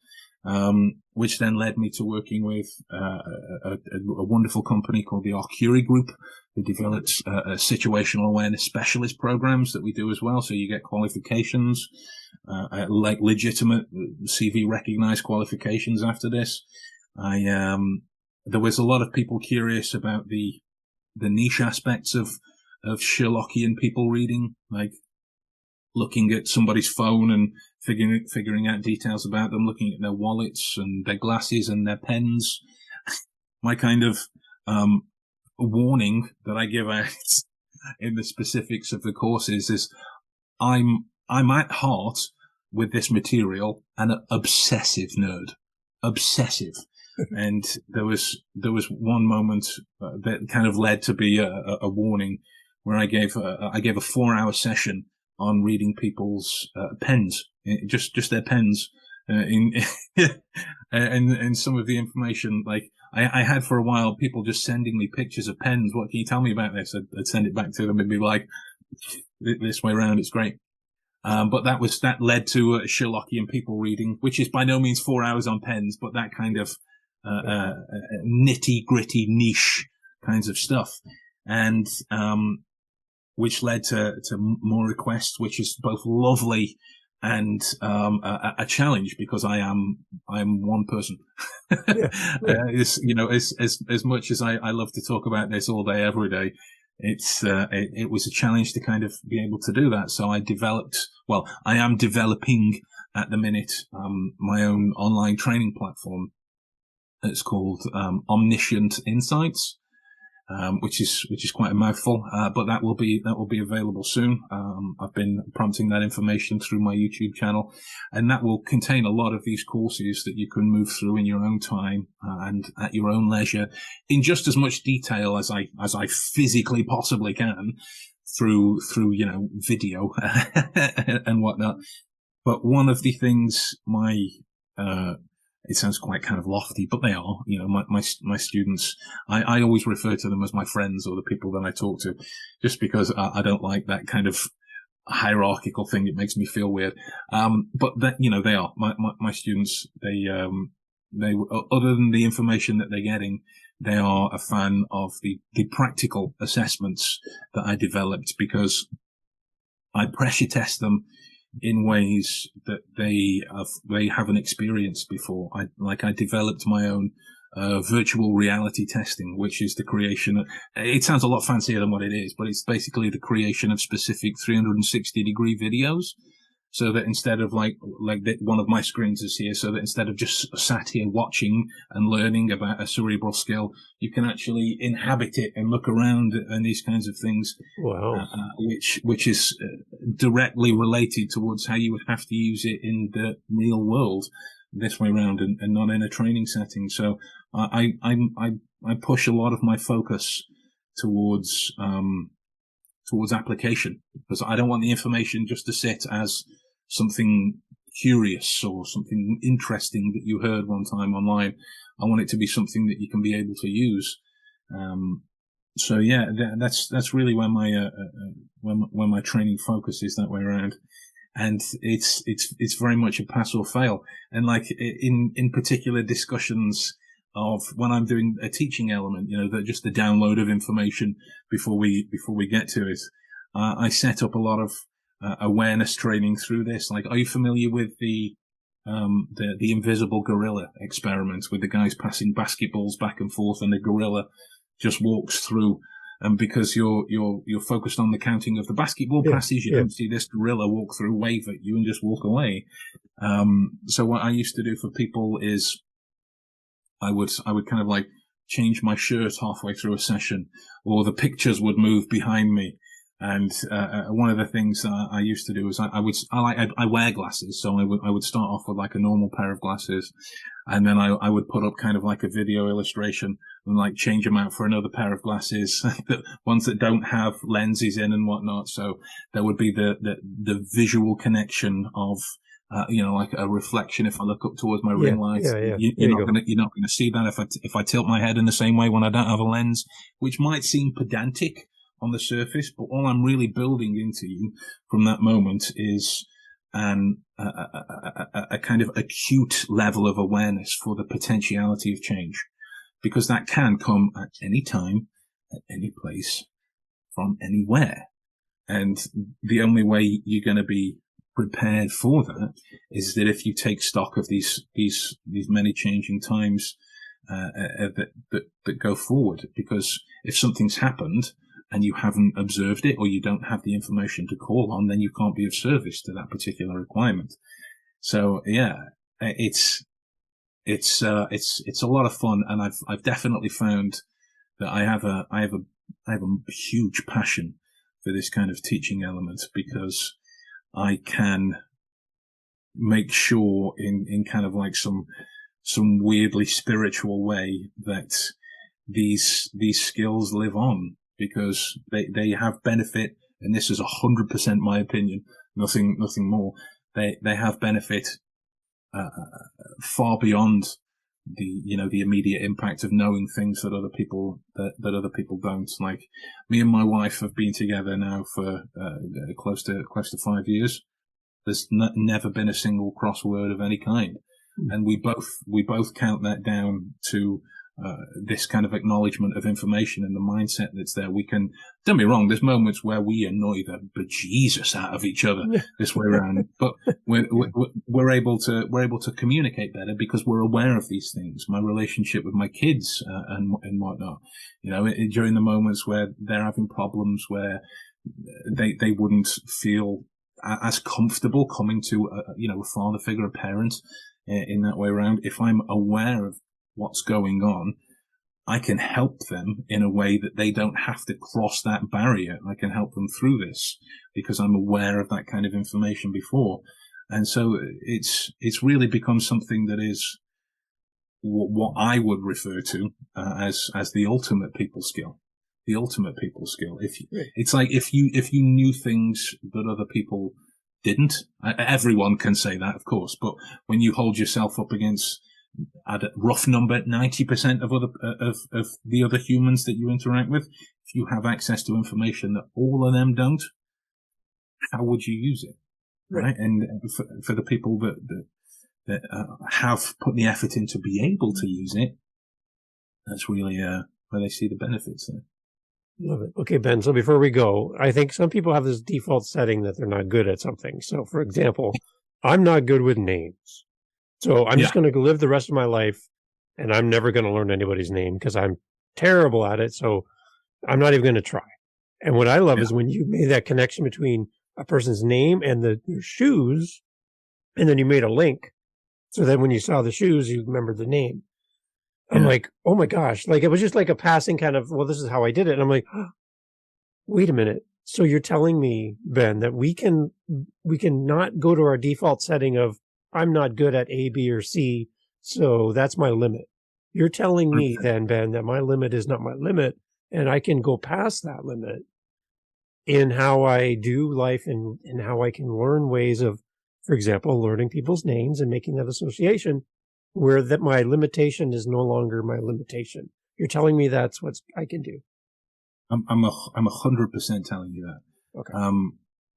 Which then led me to working with a wonderful company called the Arcuri Group, who develops situational awareness specialist programs that we do as well. So you get qualifications, like legitimate CV recognized qualifications after this. There was a lot of people curious about the niche aspects of Sherlockian people reading, like looking at somebody's phone and figuring out details about them, looking at their wallets and their glasses and their pens. My kind of warning that I give out in the specifics of the courses is I'm at heart with this material an obsessive nerd. Obsessive. And there was one moment that kind of led to be a warning where I gave a 4-hour session on reading people's pens, just their pens, and some of the information. Like I had for a while people just sending me pictures of pens. What can you tell me about this? I'd send it back to them and be like, this way around, it's great. But that led to Sherlockian people reading, which is by no means 4 hours on pens, but that kind of nitty gritty niche kinds of stuff, and which led to more requests, which is both lovely and a challenge, because I'm one person. As much as I love to talk about this all day, every day, it was a challenge to kind of be able to do that. So I am developing at the minute my own online training platform. It's called Omniscient Insights. Which is quite a mouthful, but that will be available soon. I've been prompting that information through my YouTube channel, and that will contain a lot of these courses that you can move through in your own time and at your own leisure, in just as much detail as I physically possibly can, through video and whatnot. But one of the things it sounds quite kind of lofty, but they are, my students, I always refer to them as my friends, or the people that I talk to, just because I don't like that kind of hierarchical thing. It makes me feel weird. But that, they are my students. They, other than the information that they're getting, they are a fan of the practical assessments that I developed, because I pressure test them in ways that they haven't experienced before. I developed my own virtual reality testing, which is the creation. It sounds a lot fancier than what it is, but it's basically the creation of specific 360-degree videos. So that instead of like one of my screens is here, so that instead of just sat here watching and learning about a cerebral skill, you can actually inhabit it and look around and these kinds of things. Wow. Which is directly related towards how you would have to use it in the real world, this way around, and not in a training setting. So I push a lot of my focus towards application, because I don't want the information just to sit as something curious or something interesting that you heard one time online. I want it to be something that you can be able to use. So yeah, that's really where my training focus is, that way around. And it's very much a pass or fail. And like in particular discussions of when I'm doing a teaching element, just the download of information before we get to it, I set up a lot of awareness training through this. Like, are you familiar with the invisible gorilla experiment with the guys passing basketballs back and forth and the gorilla just walks through? And because you're focused on the counting of the basketball passes, you don't see this gorilla walk through, wave at you, and just walk away. So what I used to do for people is I would kind of like change my shirt halfway through a session, or the pictures would move behind me. And one of the things I used to do is I wear glasses, so I would start off with like a normal pair of glasses, and then I would put up kind of like a video illustration and like change them out for another pair of glasses, ones that don't have lenses in and whatnot. So there would be the visual connection of like a reflection. If I look up towards my ring light, you're not gonna see that if I tilt my head in the same way when I don't have a lens, which might seem pedantic on the surface, but all I'm really building into you from that moment is a kind of acute level of awareness for the potentiality of change, because that can come at any time, at any place, from anywhere. And the only way you're going to be prepared for that is that if you take stock of these many changing times that go forward, because if something's happened and you haven't observed it, or you don't have the information to call on, then you can't be of service to that particular requirement. So yeah, it's a lot of fun, and I've definitely found that I have a huge passion for this kind of teaching element, because I can make sure in kind of like some weirdly spiritual way that these skills live on, because they have benefit, and this is 100% my opinion, nothing more. They have benefit far beyond the immediate impact of knowing things that other people don't. Like, me and my wife have been together now for close to 5 years. There's never been a single crossword of any kind, and we both count that down to this kind of acknowledgement of information and the mindset that's there. We can, don't be wrong, there's moments where we annoy the bejesus out of each other this way around, but we're able to communicate better because we're aware of these things. My relationship with my kids and whatnot, during the moments where they're having problems, where they wouldn't feel as comfortable coming to a father figure, a parent, in that way around. If I'm aware of what's going on, I can help them in a way that they don't have to cross that barrier. I can help them through this because I'm aware of that kind of information before. And so it's really become something that is what I would refer to as the ultimate people skill. The ultimate people skill. It's like if you knew things that other people didn't, everyone can say that, of course, but when you hold yourself up against, at a rough number, 90% of the other humans that you interact with, if you have access to information that all of them don't, how would you use it? Right? And for the people that have put the effort in to be able to use it, that's really where they see the benefits there. Love it. Okay, Ben, so before we go, I think some people have this default setting that they're not good at something. So, for example, I'm not good with names. So I'm just going to live the rest of my life, and I'm never going to learn anybody's name because I'm terrible at it. So I'm not even going to try. And what I love is when you made that connection between a person's name and their shoes, and then you made a link. So then when you saw the shoes, you remembered the name. I'm like, oh my gosh. Like, it was just like a passing kind of, well, this is how I did it. And I'm like, oh, wait a minute. So you're telling me, Ben, that we can not go to our default setting of, I'm not good at A, B, or C, so that's my limit. You're telling me then, Ben, that my limit is not my limit, and I can go past that limit in how I do life and how I can learn ways of, for example, learning people's names and making that association, where that my limitation is no longer my limitation. You're telling me that's what I can do. I'm 100% telling you that. Okay.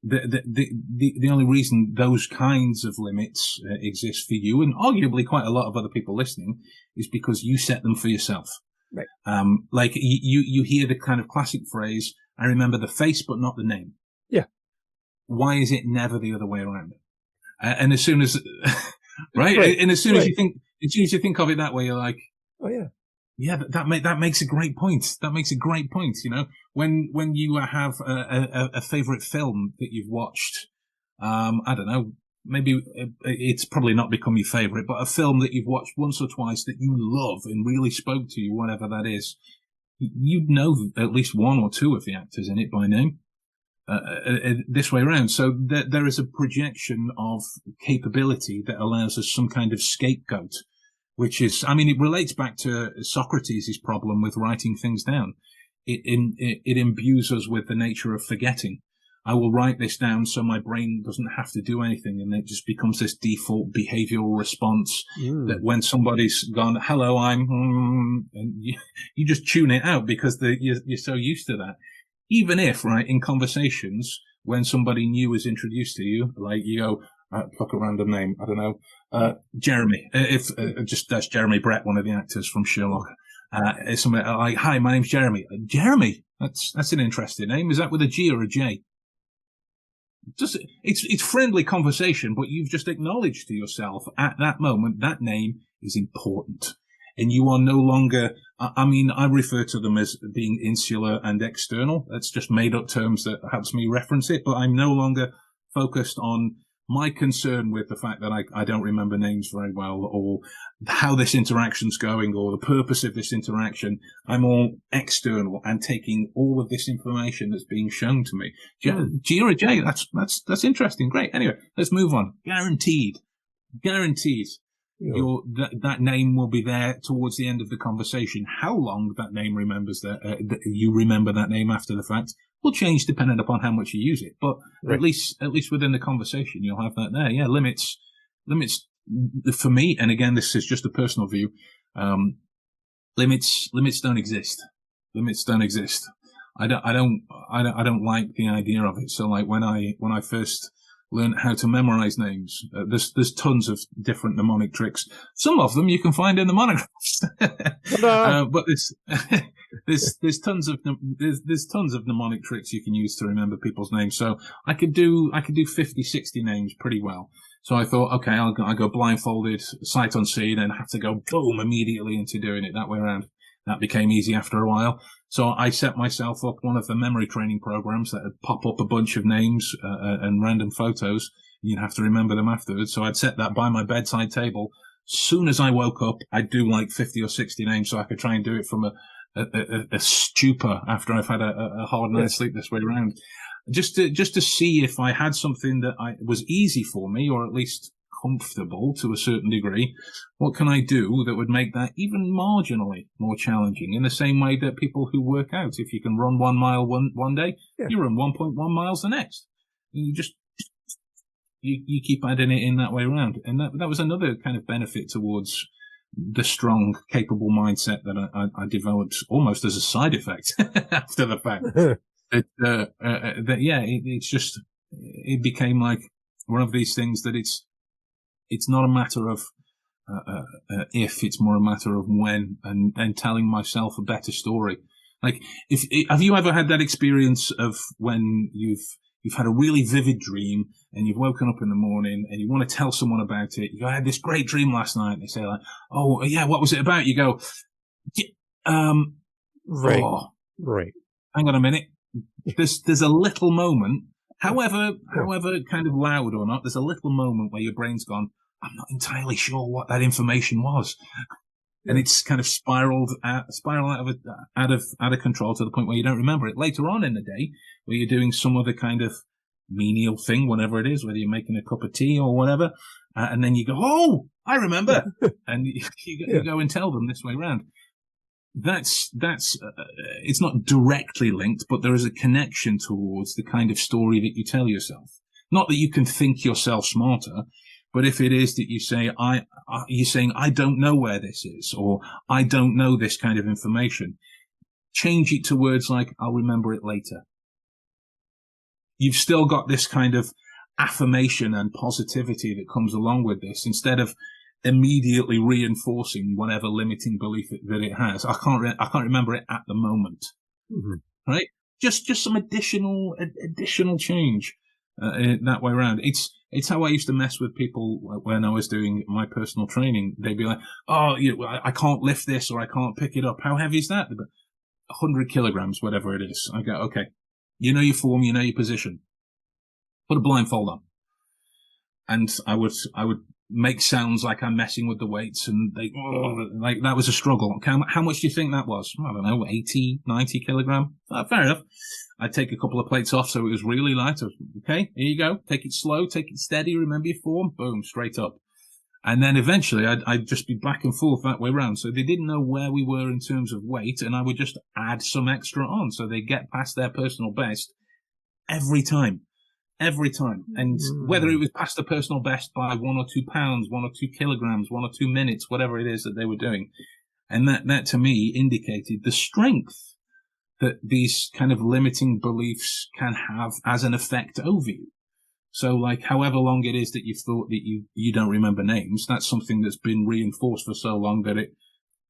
the only reason those kinds of limits exist for you, and arguably quite a lot of other people listening, is because you set them for yourself. Right. Like you hear the kind of classic phrase, "I remember the face, but not the name." Yeah. Why is it never the other way around? And as soon as, right? Right. And as soon Right. as you think of it that way, you're like, oh yeah. yeah, that makes a great point. That makes a great point. You know, when you have a favorite film that you've watched, I don't know, maybe it's probably not become your favorite, but a film that you've watched once or twice that you love and really spoke to you, whatever that is, you'd know at least one or two of the actors in it by name. This way around. So there is a projection of capability that allows us some kind of scapegoat, which is, I mean, it relates back to Socrates' problem with writing things down. It imbues us with the nature of forgetting. I will write this down so my brain doesn't have to do anything, and it just becomes this default behavioral response that when somebody's gone, hello, I'm, and you just tune it out because you're so used to that. Even if, right, in conversations, when somebody new is introduced to you, like you go, pluck a random name, I don't know, Jeremy, just that's Jeremy Brett, one of the actors from Sherlock. If somebody like, hi, my name's Jeremy. Jeremy, that's an interesting name. Is that with a G or a J? It's friendly conversation, but you've just acknowledged to yourself at that moment that name is important. And you are no longer, I mean, I refer to them as being insular and external. That's just made up terms that helps me reference it, but I'm no longer focused on my concern with the fact that I don't remember names very well, or how this interaction's going, or the purpose of this interaction. I'm all external and taking all of this information that's being shown to me. G or a J, that's interesting. Great. Anyway, let's move on. Guaranteed. That name will be there towards the end of the conversation. How long that name remembers that you remember that name after the fact will change depending upon how much you use it. But right. at least within the conversation, you'll have that there. Yeah, limits for me. And again, this is just a personal view. Limits don't exist. Limits don't exist. I don't like the idea of it. So like when I first learn how to memorize names. There's tons of different mnemonic tricks. Some of them you can find in the monographs, but there's tons of mnemonic tricks you can use to remember people's names. So I could do 50, 60 names pretty well. So I thought, okay, I'll go blindfolded, sight unseen, and have to go boom immediately into doing it that way around. That became easy after a while. So I set myself up one of the memory training programs that would pop up a bunch of names and random photos. You'd have to remember them afterwards. So I'd set that by my bedside table. Soon as I woke up, I'd do like 50 or 60 names so I could try and do it from a stupor after I've had a hard night's sleep this way around. Just to see if I had something that was easy for me, or at least comfortable to a certain degree. What can I do that would make that even marginally more challenging? In the same way that people who work out, if you can run 1 mile one day, you run 1.1 miles the next. You keep adding it in that way around. And that was another kind of benefit towards the strong, capable mindset that I developed almost as a side effect after the fact. It became like one of these things that it's not a matter of if, it's more a matter of when, and telling myself a better story. Like, have you ever had that experience of when you've had a really vivid dream and you've woken up in the morning and you want to tell someone about it? You go, I had this great dream last night. And they say like, oh yeah, what was it about? You go, right. Oh, right. Hang on a minute. There's a little moment, however kind of loud or not, there's a little moment where your brain's gone, I'm not entirely sure what that information was. And it's kind of spiraled out of control to the point where you don't remember it. Later on in the day, where you're doing some other kind of menial thing, whatever it is, whether you're making a cup of tea or whatever, and then you go, oh, I remember. And you go and tell them this way around. That's it's not directly linked, but there is a connection towards the kind of story that you tell yourself. Not that you can think yourself smarter, but if it is that you say, you're saying, I don't know where this is, or I don't know this kind of information, change it to words like, I'll remember it later. you've still got this kind of affirmation and positivity that comes along with this, instead of immediately reinforcing whatever limiting belief that it has. I can't remember it at the moment. Mm-hmm. Right? Just some additional change in that way around. It's how I used to mess with people when I was doing my personal training. They'd be like, "Oh, I can't lift this, or I can't pick it up. How heavy is that?" 100 kilograms, whatever it is. I go, "Okay, you know your form, you know your position. Put a blindfold on." And I would make sounds like I'm messing with the weights, and like that was a struggle. How much do you think that was? I don't know, 80, 90 kilogram. Fair enough. I'd take a couple of plates off so it was really light. Okay, here you go. Take it slow, take it steady. Remember your form. Boom, straight up. And then eventually I'd just be back and forth that way around. So they didn't know where we were in terms of weight, and I would just add some extra on so they get past their personal best every time. And whether it was past the personal best by 1 or 2 pounds, 1 or 2 kilograms, 1 or 2 minutes, whatever it is that they were doing. And that to me indicated the strength that these kind of limiting beliefs can have as an effect over you. So like however long it is that you've thought that you don't remember names, that's something that's been reinforced for so long that it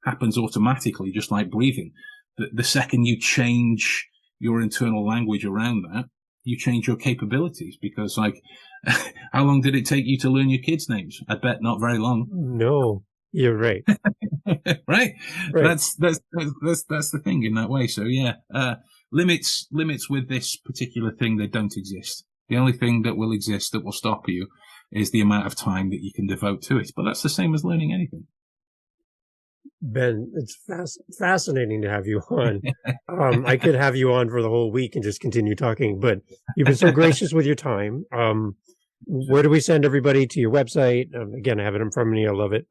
happens automatically, just like breathing. The second you change your internal language around that, you change your capabilities, because like, how long did it take you to learn your kids' names? I bet not very long. No, you're right. Right. That's the thing in that way. So yeah, limits with this particular thing, they don't exist. The only thing that will exist that will stop you is the amount of time that you can devote to it. But that's the same as learning anything. Ben, it's fascinating to have you on. I could have you on for the whole week and just continue talking, but you've been so gracious with your time. Where do we send everybody to your website? Again, I have it in front of me. I love it.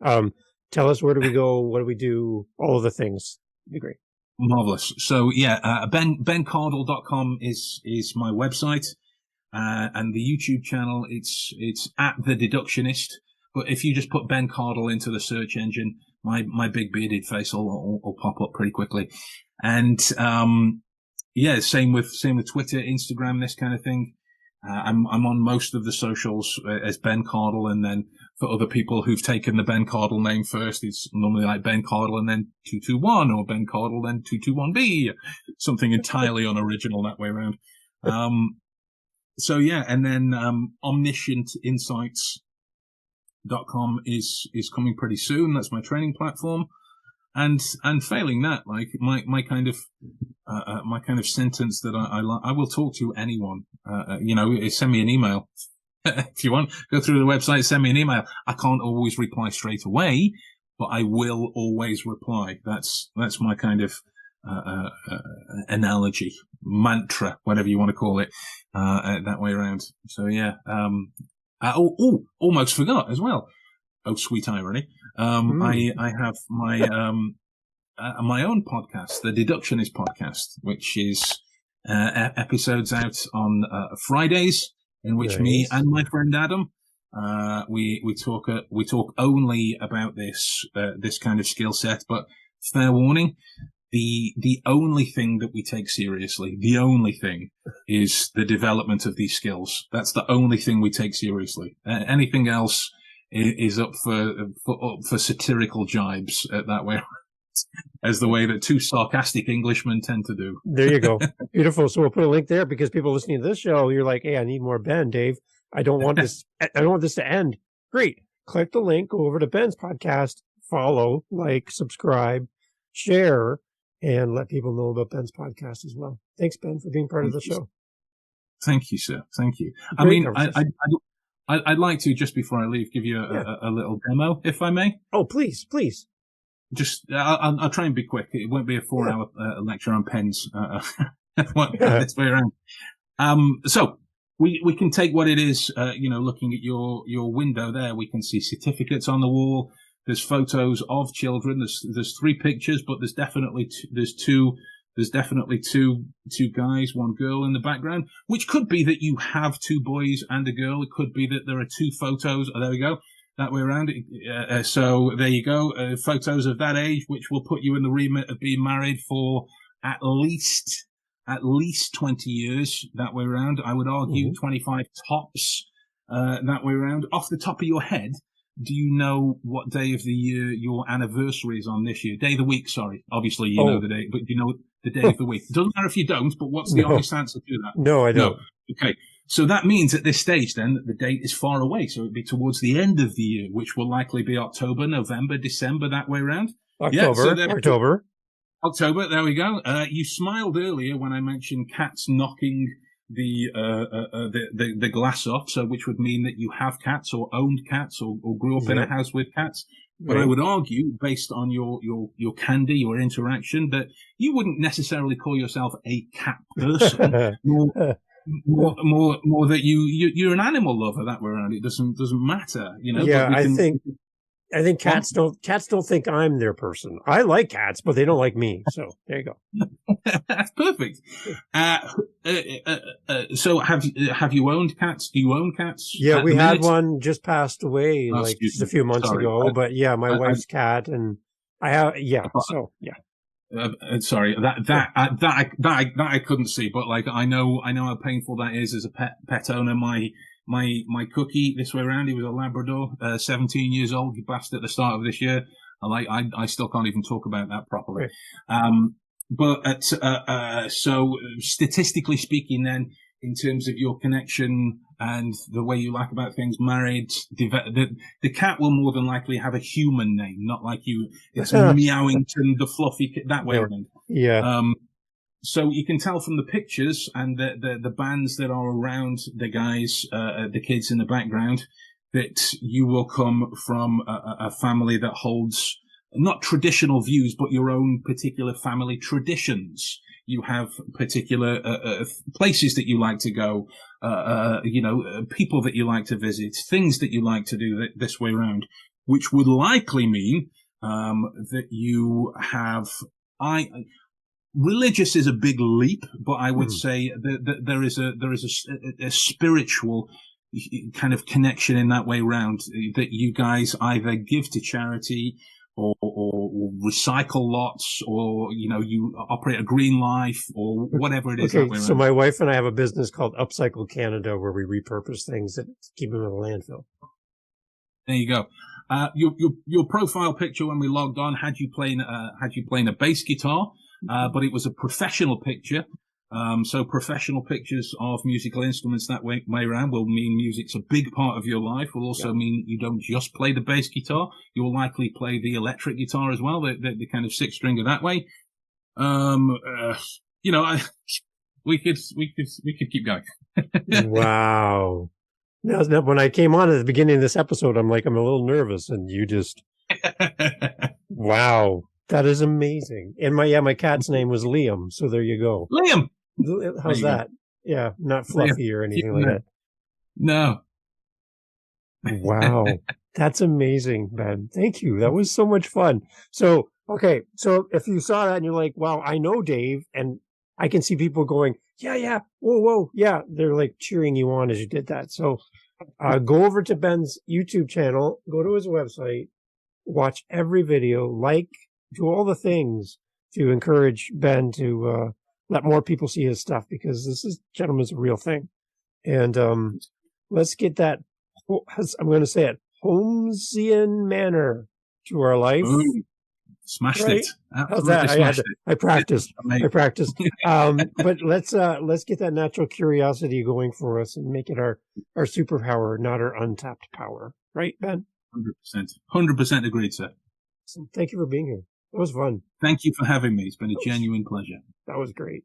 Tell us, where do we go? What do we do? All of the things. It'd be great. Marvelous. So yeah, bencardall.com is my website. And the YouTube channel, it's at the Deductionist. But if you just put Ben Cardall into the search engine, my big bearded face will pop up pretty quickly. And yeah, same with Twitter, Instagram, this kind of thing. I'm on most of the socials as Ben Cardall, and then for other people who've taken the Ben Cardall name first, it's normally like Ben Cardall and then 221, or Ben Cardall then 221B, something entirely unoriginal that way around. So yeah, and then omniscientinsights.com is coming pretty soon. That's my training platform. And failing that, like my kind of sentence that I will talk to anyone. Send me an email if you want. Go through the website, send me an email. I can't always reply straight away, but I will always reply. That's my kind of analogy, mantra, whatever you want to call it, that way around. So yeah. Almost forgot as well. Oh, sweet irony. I have my own podcast, the Deductionist podcast, which is episodes out on Fridays, in which me and my friend Adam we talk only about this kind of skill set. But fair warning, the only thing that we take seriously, the only thing, is the development of these skills. That's the only thing we take seriously. Anything else is up for satirical jibes that way, as the way that two sarcastic Englishmen tend to do. There you go. Beautiful. So we'll put a link there, because people listening to this show, you're like, hey, I need more Ben, Dave. I don't want this to end. Great. Click the link, go over to Ben's podcast, follow, like, subscribe, share, and let people know about Ben's podcast as well. Thanks, Ben, for being part of the show. Thank you, sir. Thank you. Great. I'd like to, just before I leave, give you a little demo, if I may. Oh, please. Just, I'll try and be quick. It won't be a 4-hour lecture on pens. This way around. So we can take what it is, looking at your window there, we can see certificates on the wall. There's photos of children. There's 3 pictures, but there's definitely two guys, 1 girl in the background, which could be that you have 2 boys and a girl. It could be that there are 2 photos. Oh, there we go. That way around. So there you go. Photos of that age, which will put you in the remit of being married for at least at least 20 years that way around. I would argue 25 tops that way around. Off the top of your head, do you know what day of the year your anniversary is on this year? Day of the week, sorry. Obviously, you know the day, but do you know the day of the week? It doesn't matter if you don't, but what's the honest answer to that? No, I don't. No. Okay. So that means at this stage then that the date is far away. So it'd be towards the end of the year, which will likely be October, November, December, that way around. October, there we go. You smiled earlier when I mentioned cats knocking the glass off, so which would mean that you have cats or owned cats or grew up in a house with cats. But I would argue, based on your candy, your interaction, that you wouldn't necessarily call yourself a cat person. more that you're an animal lover that way around. It doesn't matter, you know. Yeah, I think cats don't think I'm their person. I like cats, but they don't like me. So there you go. That's perfect. So have you owned cats? Do you own cats? Yeah, we had one just passed away just a few months ago. But yeah, my wife's cat, and I have So yeah. Sorry, that I couldn't see, but like I know how painful that is as a pet owner. My cookie this way around, he was a Labrador, 17 years old. He passed at the start of this year. I still can't even talk about that properly. So statistically speaking, then in terms of your connection and the way you like about things, married, the cat will more than likely have a human name, not like you. It's Meowington, the fluffy that way around. Yeah. So you can tell from the pictures and the bands that are around the guys, the kids in the background, that you will come from a family that holds not traditional views, but your own particular family traditions. You have particular places that you like to go, people that you like to visit, things that you like to do this way around, which would likely mean that you have. Religious is a big leap, but I would say that there is a spiritual kind of connection in that way round, that you guys either give to charity or recycle lots, or you operate a green life or whatever it is. Okay, so my wife and I have a business called Upcycle Canada where we repurpose things that keep them in a landfill. There you go. Your profile picture when we logged on had you playing a bass guitar. But it was a professional picture. So professional pictures of musical instruments that way around will mean music's a big part of your life. Will also mean you don't just play the bass guitar. You'll likely play the electric guitar as well, the kind of six stringer that way. We could keep going. Wow. Now, when I came on at the beginning of this episode, I'm a little nervous, and you just, wow. That is amazing. And my cat's name was Liam, so there you go. Liam! How's that? Yeah, not Fluffy or anything like that. No. Wow. That's amazing, Ben. Thank you. That was so much fun. So, okay. So if you saw that and you're like, wow, I know Dave, and I can see people going, yeah, whoa, yeah. They're like cheering you on as you did that. So go over to Ben's YouTube channel, go to his website, watch every video, do all the things to encourage Ben to let more people see his stuff, because this gentleman's a real thing. And let's get that, I'm going to say it, Holmesian manner to our life. Ooh, smashed it. How's that? I practiced. But let's get that natural curiosity going for us and make it our superpower, not our untapped power. Right, Ben? 100% agreed, sir. So thank you for being here. It was fun. Thank you for having me. It's been a genuine pleasure. That was great.